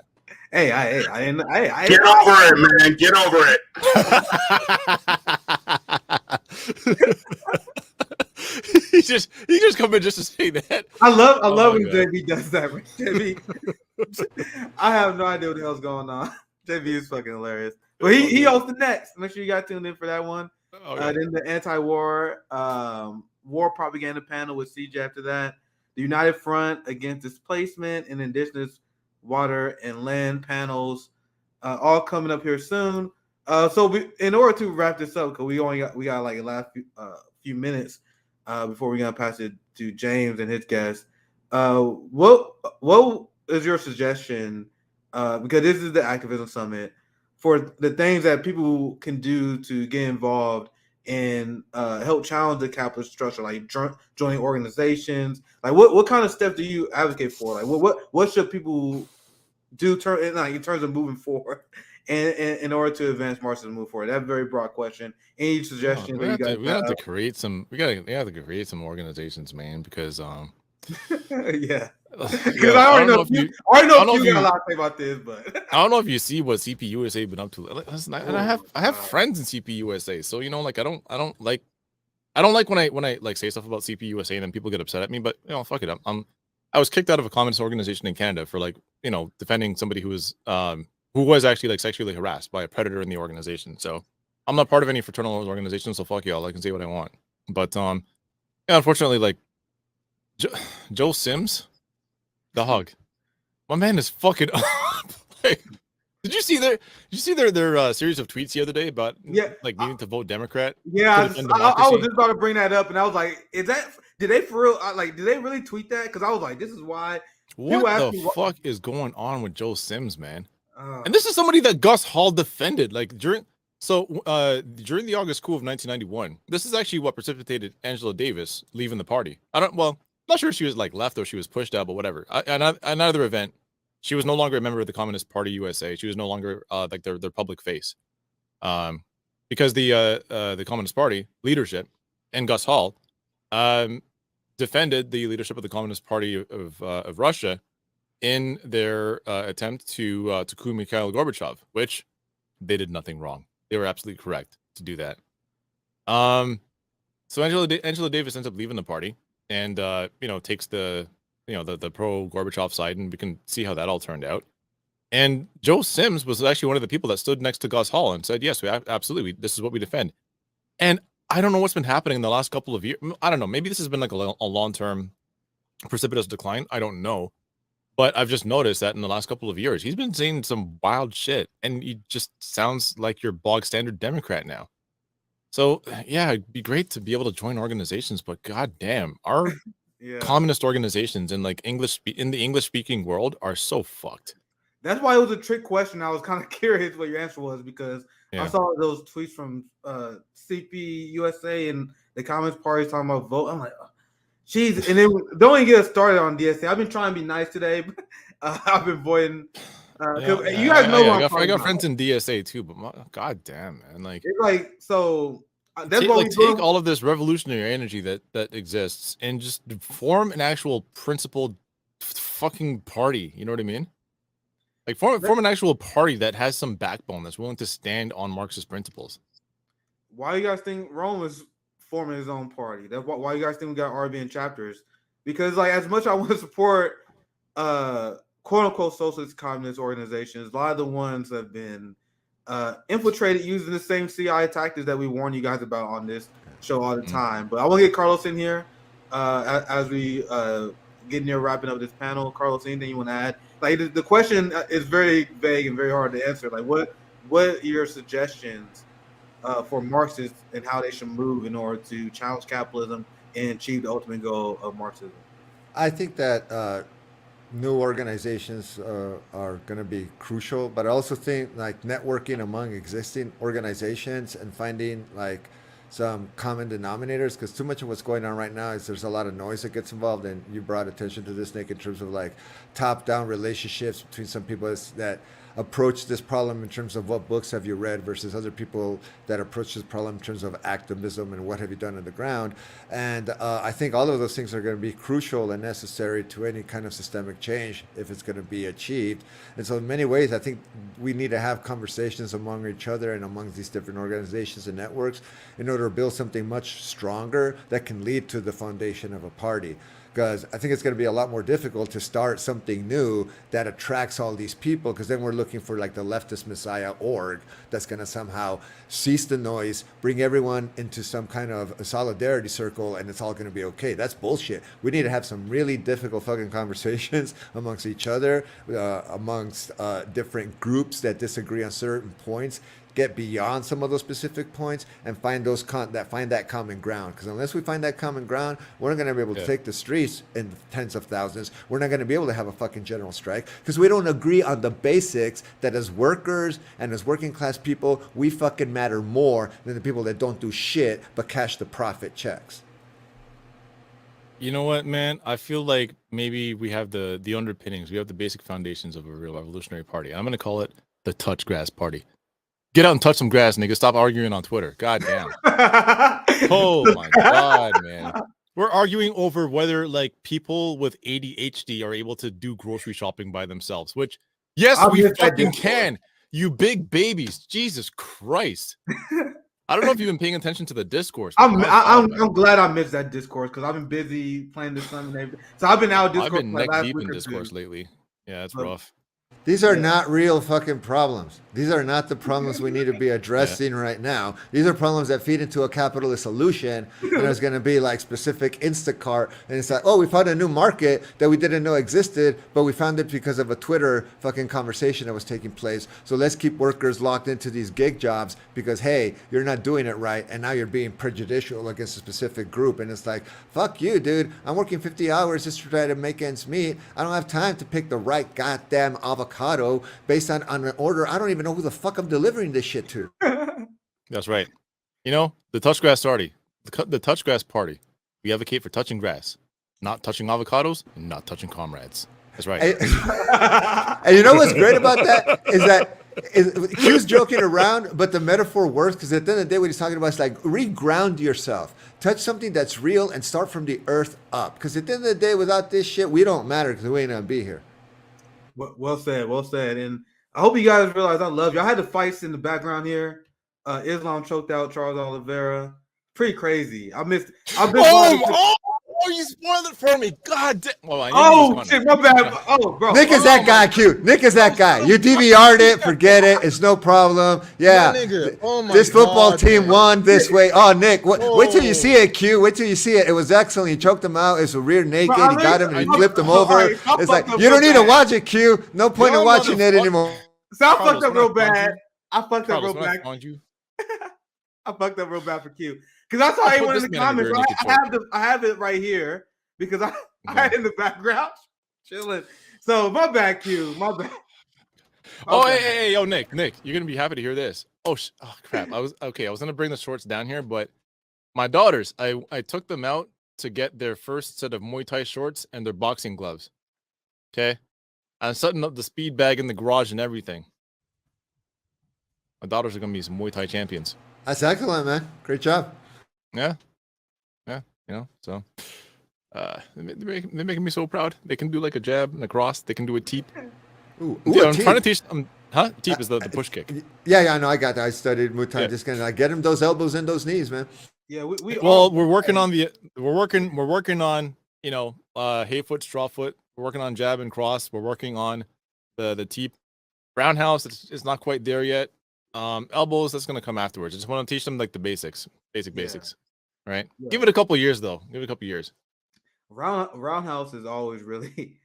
Hey, get over it, man. Get over it. he just come in just to say that. I love when JB does that. JB, I have no idea what the hell's going on. JB is fucking hilarious. But he hosted next. Make sure you got tuned in for that one. Then the anti-war war propaganda panel with CJ after that. The United Front Against Displacement and Indigenous Water and Land panels, all coming up here soon. In order to wrap this up, because we got like the last few minutes before we're gonna pass it to James and his guest. What is your suggestion? Because this is the activism summit for the things that people can do to get involved and help challenge the capitalist structure, like joining organizations. Like what kind of steps do you advocate for? Like what should people do in terms of moving forward and in order to advance Marxism move forward? That's a very broad question. Any suggestions that you guys we have to create some we have to create some organizations, man, because yeah. Because I already know you got a lot to say about this, but I don't know if you see what CPUSA been up to. Listen, and I have friends in CPUSA, so you know, like I don't like when I like say stuff about CPUSA and then people get upset at me. But you know, fuck it. I was kicked out of a communist organization in Canada for like defending somebody who was actually like sexually harassed by a predator in the organization. So I'm not part of any fraternal organization, so fuck y'all. I can say what I want. But yeah, unfortunately, like Joe Sims, dog, my man is fucking up. Like, did you see their series of tweets the other day about like needing to vote Democrat? Yeah, I was just about to bring that up, and I was like, did they for real? Did they really tweet that? Because I was like, this is why. What the fuck is going on with Joe Sims, man? And this is somebody that Gus Hall defended, like during the August coup of 1991. This is actually what precipitated Angela Davis leaving the party. Not sure if she was like left or she was pushed out, but whatever. Another event, she was no longer a member of the Communist Party USA. She was no longer like their public face, because the Communist Party leadership and Gus Hall defended the leadership of the Communist Party of Russia in their attempt to coup Mikhail Gorbachev, which they did nothing wrong. They were absolutely correct to do that. So Angela Davis ends up leaving the party and takes the pro Gorbachev side, and we can see how that all turned out. And Joe Sims was actually one of the people that stood next to Gus Hall and said, yes, absolutely, this is what we defend. And I don't know what's been happening in the last couple of years. I don't know. Maybe this has been like a long-term precipitous decline. I don't know. But I've just noticed that in the last couple of years, he's been saying some wild shit, and he just sounds like your bog standard Democrat now. So yeah, it'd be great to be able to join organizations, but goddamn, our communist organizations in like in the English speaking world are so fucked. That's why it was a trick question. I was kind of curious what your answer was, because I saw those tweets from CP USA and the Communist Party talking about vote. I'm like, jeez, and then don't even get us started on DSA. I've been trying to be nice today, but I've been avoiding. You guys know I got friends in DSA too, but god damn, man, like it's like so. That's what we take all of this revolutionary energy that exists and just form an actual principled fucking party. You know what I mean? Like form an actual party that has some backbone, that's willing to stand on Marxist principles. Why do you guys think Rome is forming his own party? That's why you guys think we got RBN chapters? Because like as much as I want to support quote unquote socialist communist organizations, a lot of the ones have been infiltrated using the same CIA tactics that we warn you guys about on this show all the time. But I want to get Carlos in here as we get near wrapping up this panel. Carlos, anything you want to add? Like the question is very vague and very hard to answer. Like what are your suggestions for Marxists and how they should move in order to challenge capitalism and achieve the ultimate goal of Marxism? I think that new organizations are going to be crucial, but I also think like networking among existing organizations and finding like some common denominators, because too much of what's going on right now is there's a lot of noise that gets involved, and you brought attention to this, Nick, in terms of like top-down relationships between some people that approach this problem in terms of what books have you read versus other people that approach this problem in terms of activism and what have you done on the ground. And I think all of those things are going to be crucial and necessary to any kind of systemic change if it's going to be achieved. And so in many ways, I think we need to have conversations among each other and among these different organizations and networks in order to build something much stronger that can lead to the foundation of a party. Because I think it's going to be a lot more difficult to start something new that attracts all these people, because then we're looking for like the leftist messiah org that's going to somehow cease the noise, bring everyone into some kind of a solidarity circle, and it's all going to be okay. That's bullshit. We need to have some really difficult fucking conversations amongst each other, amongst different groups that disagree on certain points, get beyond some of those specific points and find those find that common ground. Because unless we find that common ground, we're not going to be able to take the streets in tens of thousands. We're not going to be able to have a fucking general strike because we don't agree on the basics that as workers and as working class people, we fucking matter more than the people that don't do shit but cash the profit checks. You know what, man? I feel like maybe we have the underpinnings. We have the basic foundations of a real revolutionary party. I'm going to call it the Touch Grass Party. Get out and touch some grass, nigga. Stop arguing on Twitter. God damn. Oh, my God, man. We're arguing over whether, like, people with ADHD are able to do grocery shopping by themselves, which, yes, we fucking can. You big babies. Jesus Christ. I don't know if you've been paying attention to the discourse. I'm glad I missed that discourse because I've been busy playing this Sunday. So I've been out discourse. I've been neck deep in discourse lately. Yeah, it's rough. These are not real fucking problems. These are not the problems we need to be addressing right now. These are problems that feed into a capitalist solution. And there's going to be like specific Instacart. And it's like, oh, we found a new market that we didn't know existed, but we found it because of a Twitter fucking conversation that was taking place. So let's keep workers locked into these gig jobs because, hey, you're not doing it right. And now you're being prejudicial against a specific group. And it's like, fuck you, dude. I'm working 50 hours just to try to make ends meet. I don't have time to pick the right goddamn avocado based on an order. I don't even know who the fuck I'm delivering this shit to. That's right. You know, the Touch Grass Party. The Touch Grass Party. We advocate for touching grass, not touching avocados, and not touching comrades. That's right. And you know what's great about that is Q's joking around, but the metaphor works because at the end of the day, what he's talking about is like reground yourself. Touch something that's real and start from the earth up. Because at the end of the day, without this shit, we don't matter because we ain't gonna be here. Well said, well said. And I hope you guys realize I love you. I had the fights in the background here. Islam choked out Charles Oliveira. Pretty crazy. I missed. Oh, you spoiled it for me. God damn. Well, shit, my bad. Oh, bro. Nick is that guy, Q. Nick is that guy. You DVR'd it. Forget it. It's no problem. Yeah. This football team won this way. Oh, Nick. Wait till you see it, Q. Wait till you see it. It was excellent. He choked him out. It's a rear naked. He got him and he flipped him over. It's like, you don't need to watch it, Q. No point in watching it anymore. So I fucked up real bad. I fucked up real bad. I fucked up real bad for Q. Because I saw everyone in the comments. Right? I have it right here because I had it in the background chilling. So my bad, Q. My bad. Hey, yo, Nick, you're gonna be happy to hear this. Oh crap. I was gonna bring the shorts down here, but my daughters, I took them out to get their first set of Muay Thai shorts and their boxing gloves. Okay, I'm setting up the speed bag in the garage and everything. My daughters are gonna be some Muay Thai champions. That's excellent, man. Great job. Yeah, you know, so they're making me so proud. They can do like a jab and a cross. They can do a teep. Ooh, I'm trying to teach them. Huh? Teep is the push kick. Yeah, I know. I got that. I studied Muay Thai. Just gonna get him those elbows and those knees, man. Yeah, we're working on you know, hay foot, straw foot. We're working on jab and cross. We're working on the teep. Roundhouse, it's not quite there yet. Elbows, that's gonna come afterwards. I just want to teach them like the basics, basics, right? Yeah. Give it a couple years though. Give it a couple years. Roundhouse is always really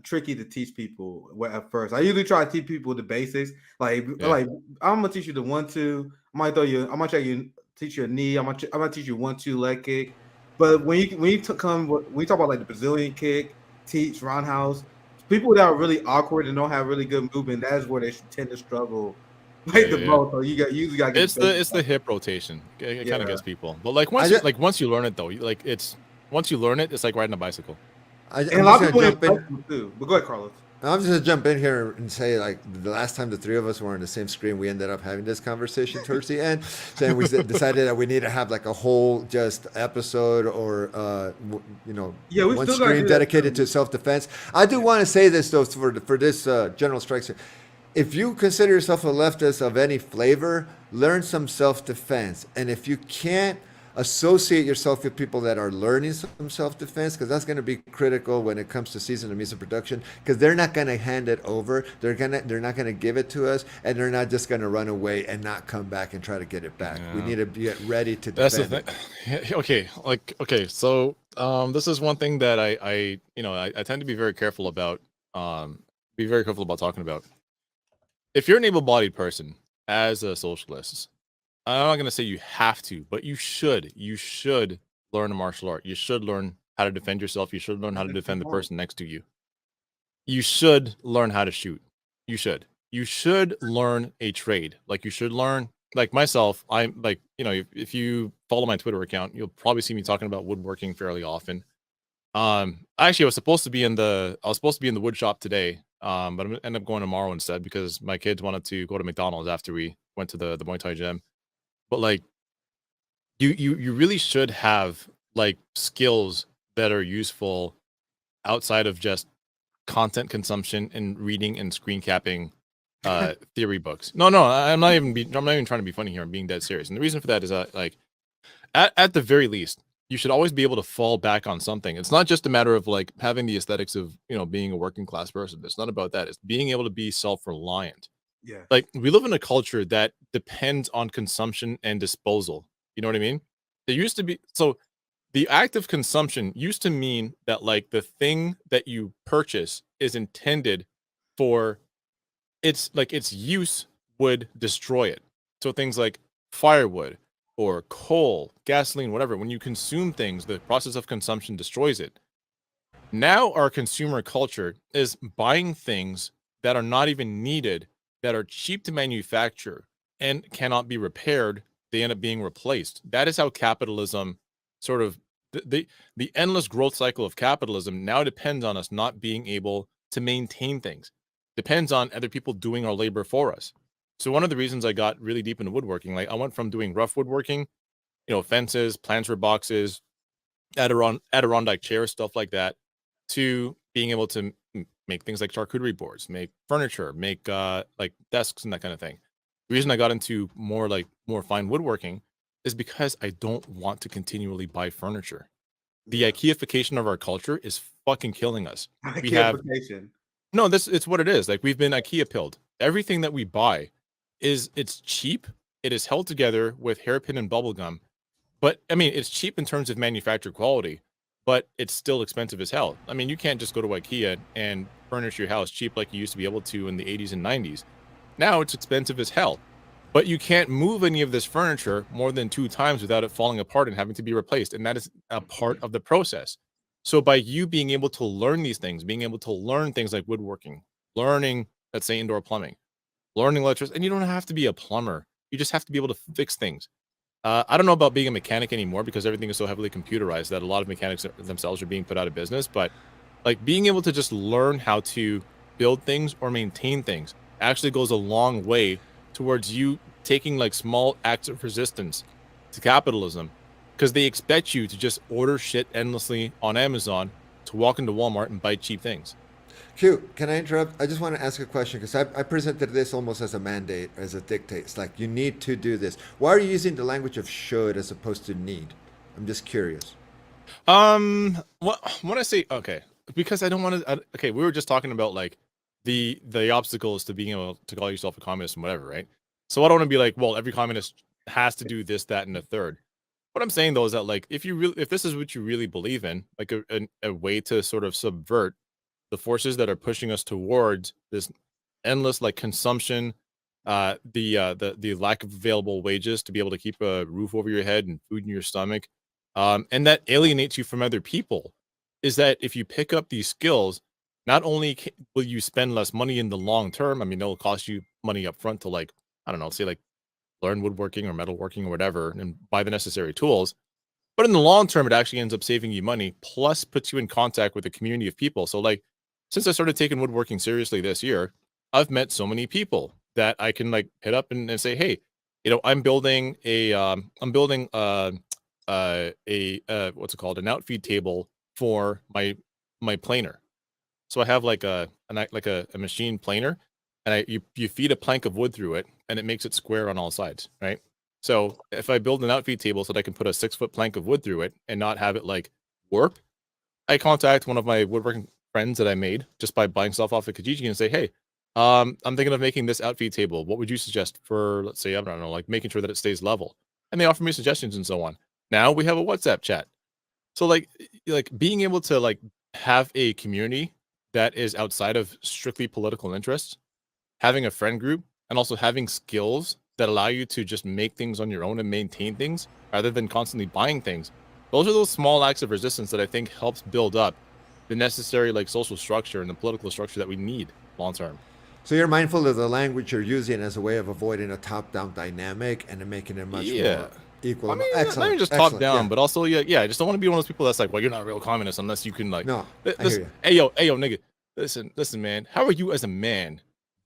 tricky to teach people at first. I usually try to teach people the basics. Like I'm gonna teach you the 1-2. I might teach you a knee. I'm gonna teach you 1-2 leg kick. But when you talk about like the Brazilian kick, teach roundhouse, people that are really awkward and don't have really good movement, that's where they tend to struggle. The most, so you usually got. It's the hip rotation. It kind of gets people, but like once you learn it though, once you learn it, it's like riding a bicycle. And a lot of people too. But go ahead, Carlos. I'm just gonna jump in here and say, like, the last time the three of us were on the same screen, we ended up having this conversation towards the end, saying we decided that we need to have like a whole just episode or one screen dedicated to self-defense. I do want to say this though for this general strikes. If you consider yourself a leftist of any flavor, learn some self-defense. And if you can't, associate yourself with people that are learning some self-defense, because that's going to be critical when it comes to season of music production, because they're not going to hand it over. They're not going to give it to us, and they're not just going to run away and not come back and try to get it back. We need to get ready to defend. That's the thing. Okay. So this is one thing that I tend to be very careful about. Talking about. If you're an able-bodied person as a socialist, I'm not going to say you have to, but you should. You should learn a martial art. You should learn how to defend yourself. You should learn how to defend the person next to you. You should learn how to shoot. You should. You should learn a trade. Like you should learn, like myself, I'm like, if you follow my Twitter account, you'll probably see me talking about woodworking fairly often. Actually, I was supposed to be in the wood shop today. But I'm gonna end up going tomorrow instead because my kids wanted to go to McDonald's after we went to the Muay Thai gym. But like, you really should have like skills that are useful outside of just content consumption and reading and screen capping theory books. No, I'm not even trying to be funny here. I'm being dead serious. And the reason for that is that like at the very least, you should always be able to fall back on something. It's not just a matter of like having the aesthetics of, being a working class person. It's not about that. It's being able to be self-reliant. Yeah. Like we live in a culture that depends on consumption and disposal. You know what I mean? There used to be the act of consumption used to mean that like the thing that you purchase is intended for its use would destroy it. So things like firewood or coal, gasoline, whatever, when you consume things, the process of consumption destroys it. Now our consumer culture is buying things that are not even needed, that are cheap to manufacture and cannot be repaired. They end up being replaced. That is how capitalism sort of the endless growth cycle of capitalism now depends on us not being able to maintain things. Depends on other people doing our labor for us. So one of the reasons I got really deep into woodworking, like I went from doing rough woodworking, fences, plans for boxes, Adirondack chairs, stuff like that, to being able to make things like charcuterie boards, make furniture, make like desks and that kind of thing. The reason I got into more fine woodworking is because I don't want to continually buy furniture. The IKEAification of our culture is fucking killing us. IKEAification. No, it's what it is. Like we've been IKEA pilled. Everything that we buy it's cheap. It is held together with hairpin and bubble gum. But I mean, it's cheap in terms of manufactured quality, but it's still expensive as hell. I mean, you can't just go to IKEA and furnish your house cheap like you used to be able to in the 80s and 90s. Now it's expensive as hell. But you can't move any of this furniture more than 2 times without it falling apart and having to be replaced. And that is a part of the process. So by you being able to learn these things, being able to learn things like woodworking, learning, let's say, indoor plumbing, learning electricity, and you don't have to be a plumber. You just have to be able to fix things. I don't know about being a mechanic anymore because everything is so heavily computerized that a lot of mechanics themselves are being put out of business. But like being able to just learn how to build things or maintain things actually goes a long way towards you taking like small acts of resistance to capitalism, because they expect you to just order shit endlessly on Amazon, to walk into Walmart and buy cheap things. Q, can I interrupt? I just want to ask a question because I presented this almost as a mandate, as a dictate. It's like, you need to do this. Why are you using the language of should as opposed to need? I'm just curious. When I say, okay, because I don't want to, okay, we were just talking about like the obstacles to being able to call yourself a communist and whatever, right? So I don't want to be like, well, every communist has to do this, that, and the third. What I'm saying though is that like if this is what you really believe in, like a way to sort of subvert the forces that are pushing us towards this endless like consumption, the lack of available wages to be able to keep a roof over your head and food in your stomach, and that alienates you from other people, is that if you pick up these skills, not only will you spend less money in the long term. I mean, it'll cost you money up front to like, I don't know, say like learn woodworking or metalworking or whatever and buy the necessary tools. But in the long term, it actually ends up saving you money, plus puts you in contact with a community of people. So like, since I started taking woodworking seriously this year, I've met so many people that I can like hit up and say, hey, I'm building what's it called? An outfeed table for my planer. So I have like a machine planer, and you feed a plank of wood through it, and it makes it square on all sides, right? So if I build an outfeed table so that I can put a 6-foot plank of wood through it and not have it like warp, I contact one of my woodworking friends that I made just by buying stuff off of Kijiji and say, hey, I'm thinking of making this outfeed table. What would you suggest for, let's say, I don't know, like making sure that it stays level? And they offer me suggestions and so on. Now we have a WhatsApp chat. So like being able to like have a community that is outside of strictly political interests, having a friend group and also having skills that allow you to just make things on your own and maintain things rather than constantly buying things. Those are those small acts of resistance that I think helps build up the necessary like social structure and the political structure that we need long term. So you're mindful of the language you're using as a way of avoiding a top-down dynamic and making it much more equal. I mean, Excellent. not even just top down, but also I just don't want to be one of those people that's like, well, you're not a real communist unless you can like. No, listen, hey yo, nigga, listen, man. How are you as a man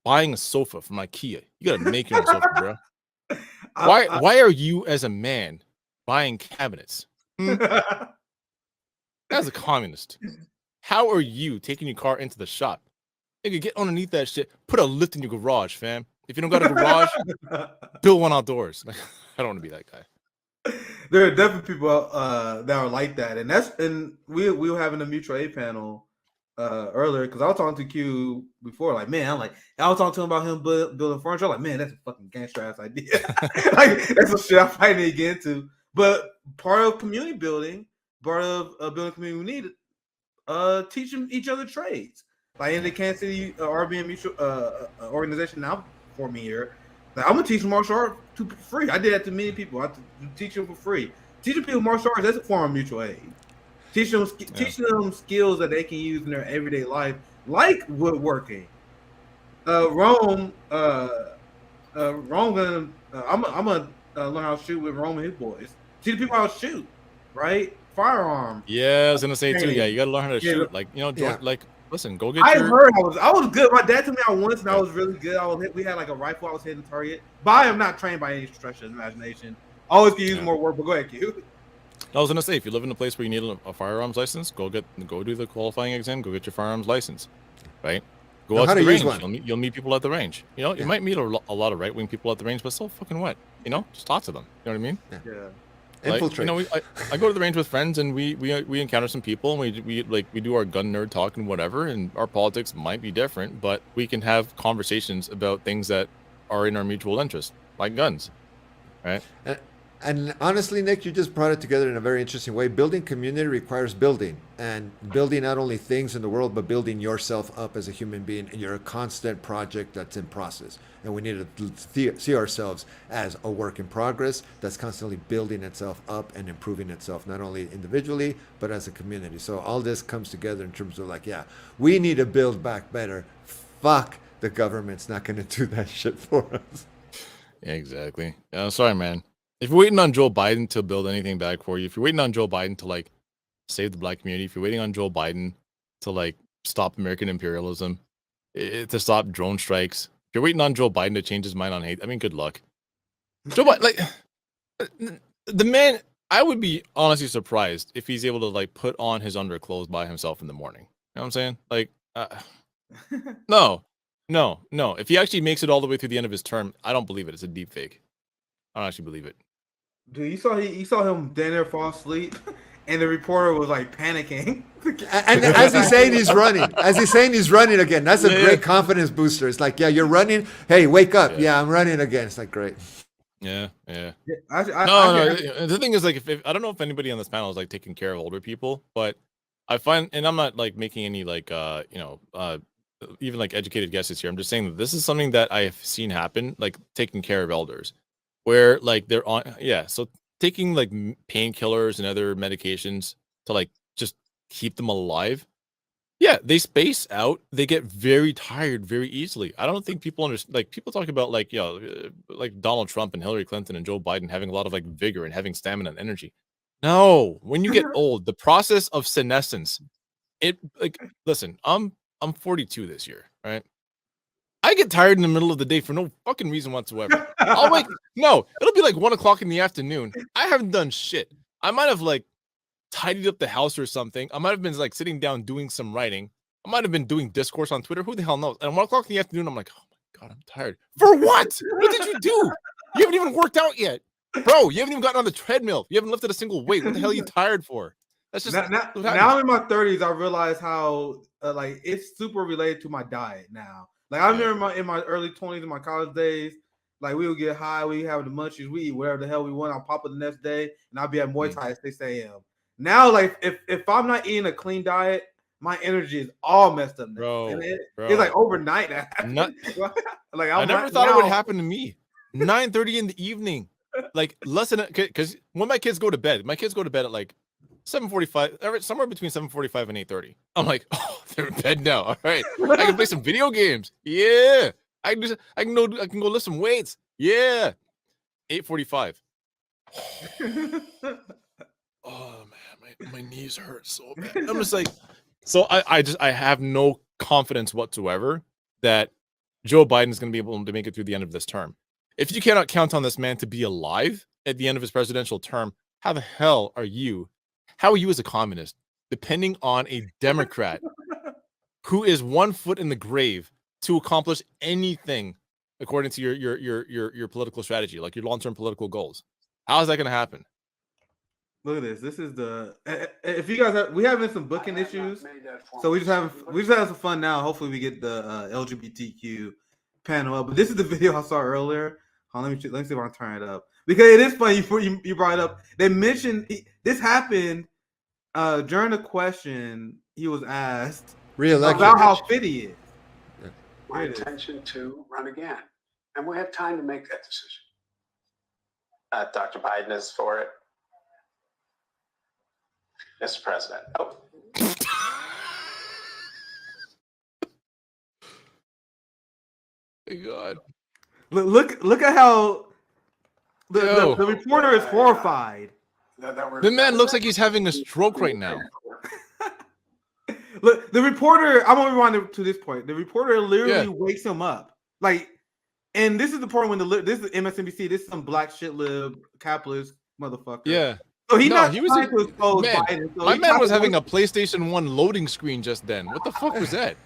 buying a sofa from IKEA? You gotta make your own sofa, bro. Why are you as a man buying cabinets? As a communist, how are you taking your car into the shop? Nigga, get underneath that shit. Put a lift in your garage, fam. If you don't got a garage, build one outdoors. I don't want to be that guy. There are definitely people that are like that, and we were having a mutual aid panel earlier because I was talking to Q before. Like, man, I was talking to him about him building furniture. I'm like, man, that's a fucking gangster ass idea. Like, that's some shit I probably need to get into. But part of community building, part of building community, we need teaching each other trades. Like in the Kansas City RBN mutual organization now for me here, like, I'm gonna teach them martial arts for free. I did that to many people. I teach them for free. Teaching people martial arts, that's a form of mutual aid. Teaching them skills that they can use in their everyday life, like woodworking. Rome, I'm gonna learn how to shoot with Rome and his boys. Teach people how to shoot, right? Firearm. Yeah, I was gonna say too. Yeah, you gotta learn how to shoot. Like like. Listen, go get. I heard I was good. My dad told me I once, and I was really good. We had like a rifle. I was hitting the target, but I am not trained by any stretch of the imagination. I always can use more work. But go ahead, Q. I was gonna say, if you live in a place where you need a firearms license, go do the qualifying exam. Go get your firearms license, right? Go out to the range. You'll meet people at the range. You know, you might meet a lot of right wing people at the range, but so fucking what? You know, just talk to them. You know what I mean? Yeah. Infiltrate. Like, you know, I go to the range with friends, and we encounter some people, and we do our gun nerd talk and whatever, and our politics might be different, but we can have conversations about things that are in our mutual interest, like guns, right? And honestly, Nick, you just brought it together in a very interesting way. Building community requires building, and building not only things in the world, but building yourself up as a human being. And you're a constant project that's in process. And we need to see ourselves as a work in progress that's constantly building itself up and improving itself, not only individually, but as a community. So all this comes together in terms of like, yeah, we need to build back better. Fuck, the government's not going to do that shit for us. Yeah, exactly. Sorry, man. If you're waiting on Joe Biden to build anything back for you, if you're waiting on Joe Biden to like save the black community, if you're waiting on Joe Biden to like stop American imperialism, to stop drone strikes, if you're waiting on Joe Biden to change his mind on hate, I mean, good luck. Joe Biden, like the man, I would be honestly surprised if he's able to like put on his underclothes by himself in the morning. You know what I'm saying? Like, no. If he actually makes it all the way through the end of his term, I don't believe it. It's a deep fake. I don't actually believe it. Dude, you saw him down there fall asleep, and the reporter was like panicking. And as he's saying he's running again. That's a great confidence booster. It's like, yeah, you're running. Hey, wake up. Yeah, I'm running again. It's like, great. Yeah. No. The thing is, like, if I don't know if anybody on this panel is like taking care of older people, but I find, and I'm not like making any like even like educated guesses here. I'm just saying that this is something that I've seen happen, like taking care of elders, where like they're on, so taking like painkillers and other medications to like just keep them alive. Yeah, they space out. They get very tired very easily. I don't think people understand. Like people talk about like like Donald Trump and Hillary Clinton and Joe Biden having a lot of like vigor and having stamina and energy. No, when you get old, the process of senescence, listen, I'm 42 this year, right? I get tired in the middle of the day for no fucking reason whatsoever. It'll be like 1 o'clock in the afternoon. I haven't done shit. I might have like tidied up the house or something. I might have been like sitting down doing some writing. I might have been doing discourse on Twitter. Who the hell knows? And 1 o'clock in the afternoon, I'm like, oh my God, I'm tired. For what? What did you do? You haven't even worked out yet. Bro, you haven't even gotten on the treadmill. You haven't lifted a single weight. What the hell are you tired for? That's just now in my 30s, I realize how like it's super related to my diet now. Like I remember in my early 20s, in my college days, like we would get high, we have the munchies, we eat whatever the hell we want. I'll pop it the next day, and I'll be at Muay Thai at 6 a.m. Now, like if I'm not eating a clean diet, my energy is all messed up now. Bro, And it's bro. like overnight that happened. Not- Like I never right thought it now- would happen to me. 9:30 in the evening, like less than because when my kids go to bed at like 7:45, somewhere between 7:45 and 8:30. I'm like, oh, they're in bed now. All right, I can play some video games. Yeah, I can go lift some weights. Yeah, 8:45. Oh man, my knees hurt so bad. I'm just like, so I have no confidence whatsoever that Joe Biden is going to be able to make it through the end of this term. If you cannot count on this man to be alive at the end of his presidential term, how the hell are you? How are you as a communist depending on a Democrat who is 1 foot in the grave to accomplish anything according to your political strategy, like your long-term political goals? How is that going to happen? Look at this. This is the. If you guys have, we having some booking issues, so we just have some fun now. Hopefully, we get the LGBTQ panel up. But this is the video I saw earlier. Let me see if I can turn it up because it is funny. You brought it up. They mentioned this happened during the question. He was asked Re-election. about how fit he is. My intention to run again, and we have time to make that decision. Dr. Biden is for it. Mr. President. Oh. God. Look at how the reporter is horrified. The man looks like he's having a stroke right now. Look, the reporter. I'm gonna rewind to this point. The reporter literally wakes him up, like, and this is the point when this is MSNBC. This is some black shit lib capitalist motherfucker. Yeah. So He was was to expose man, Biden. So my he man tried was to having a PlayStation 1 loading screen just then. What the fuck was that?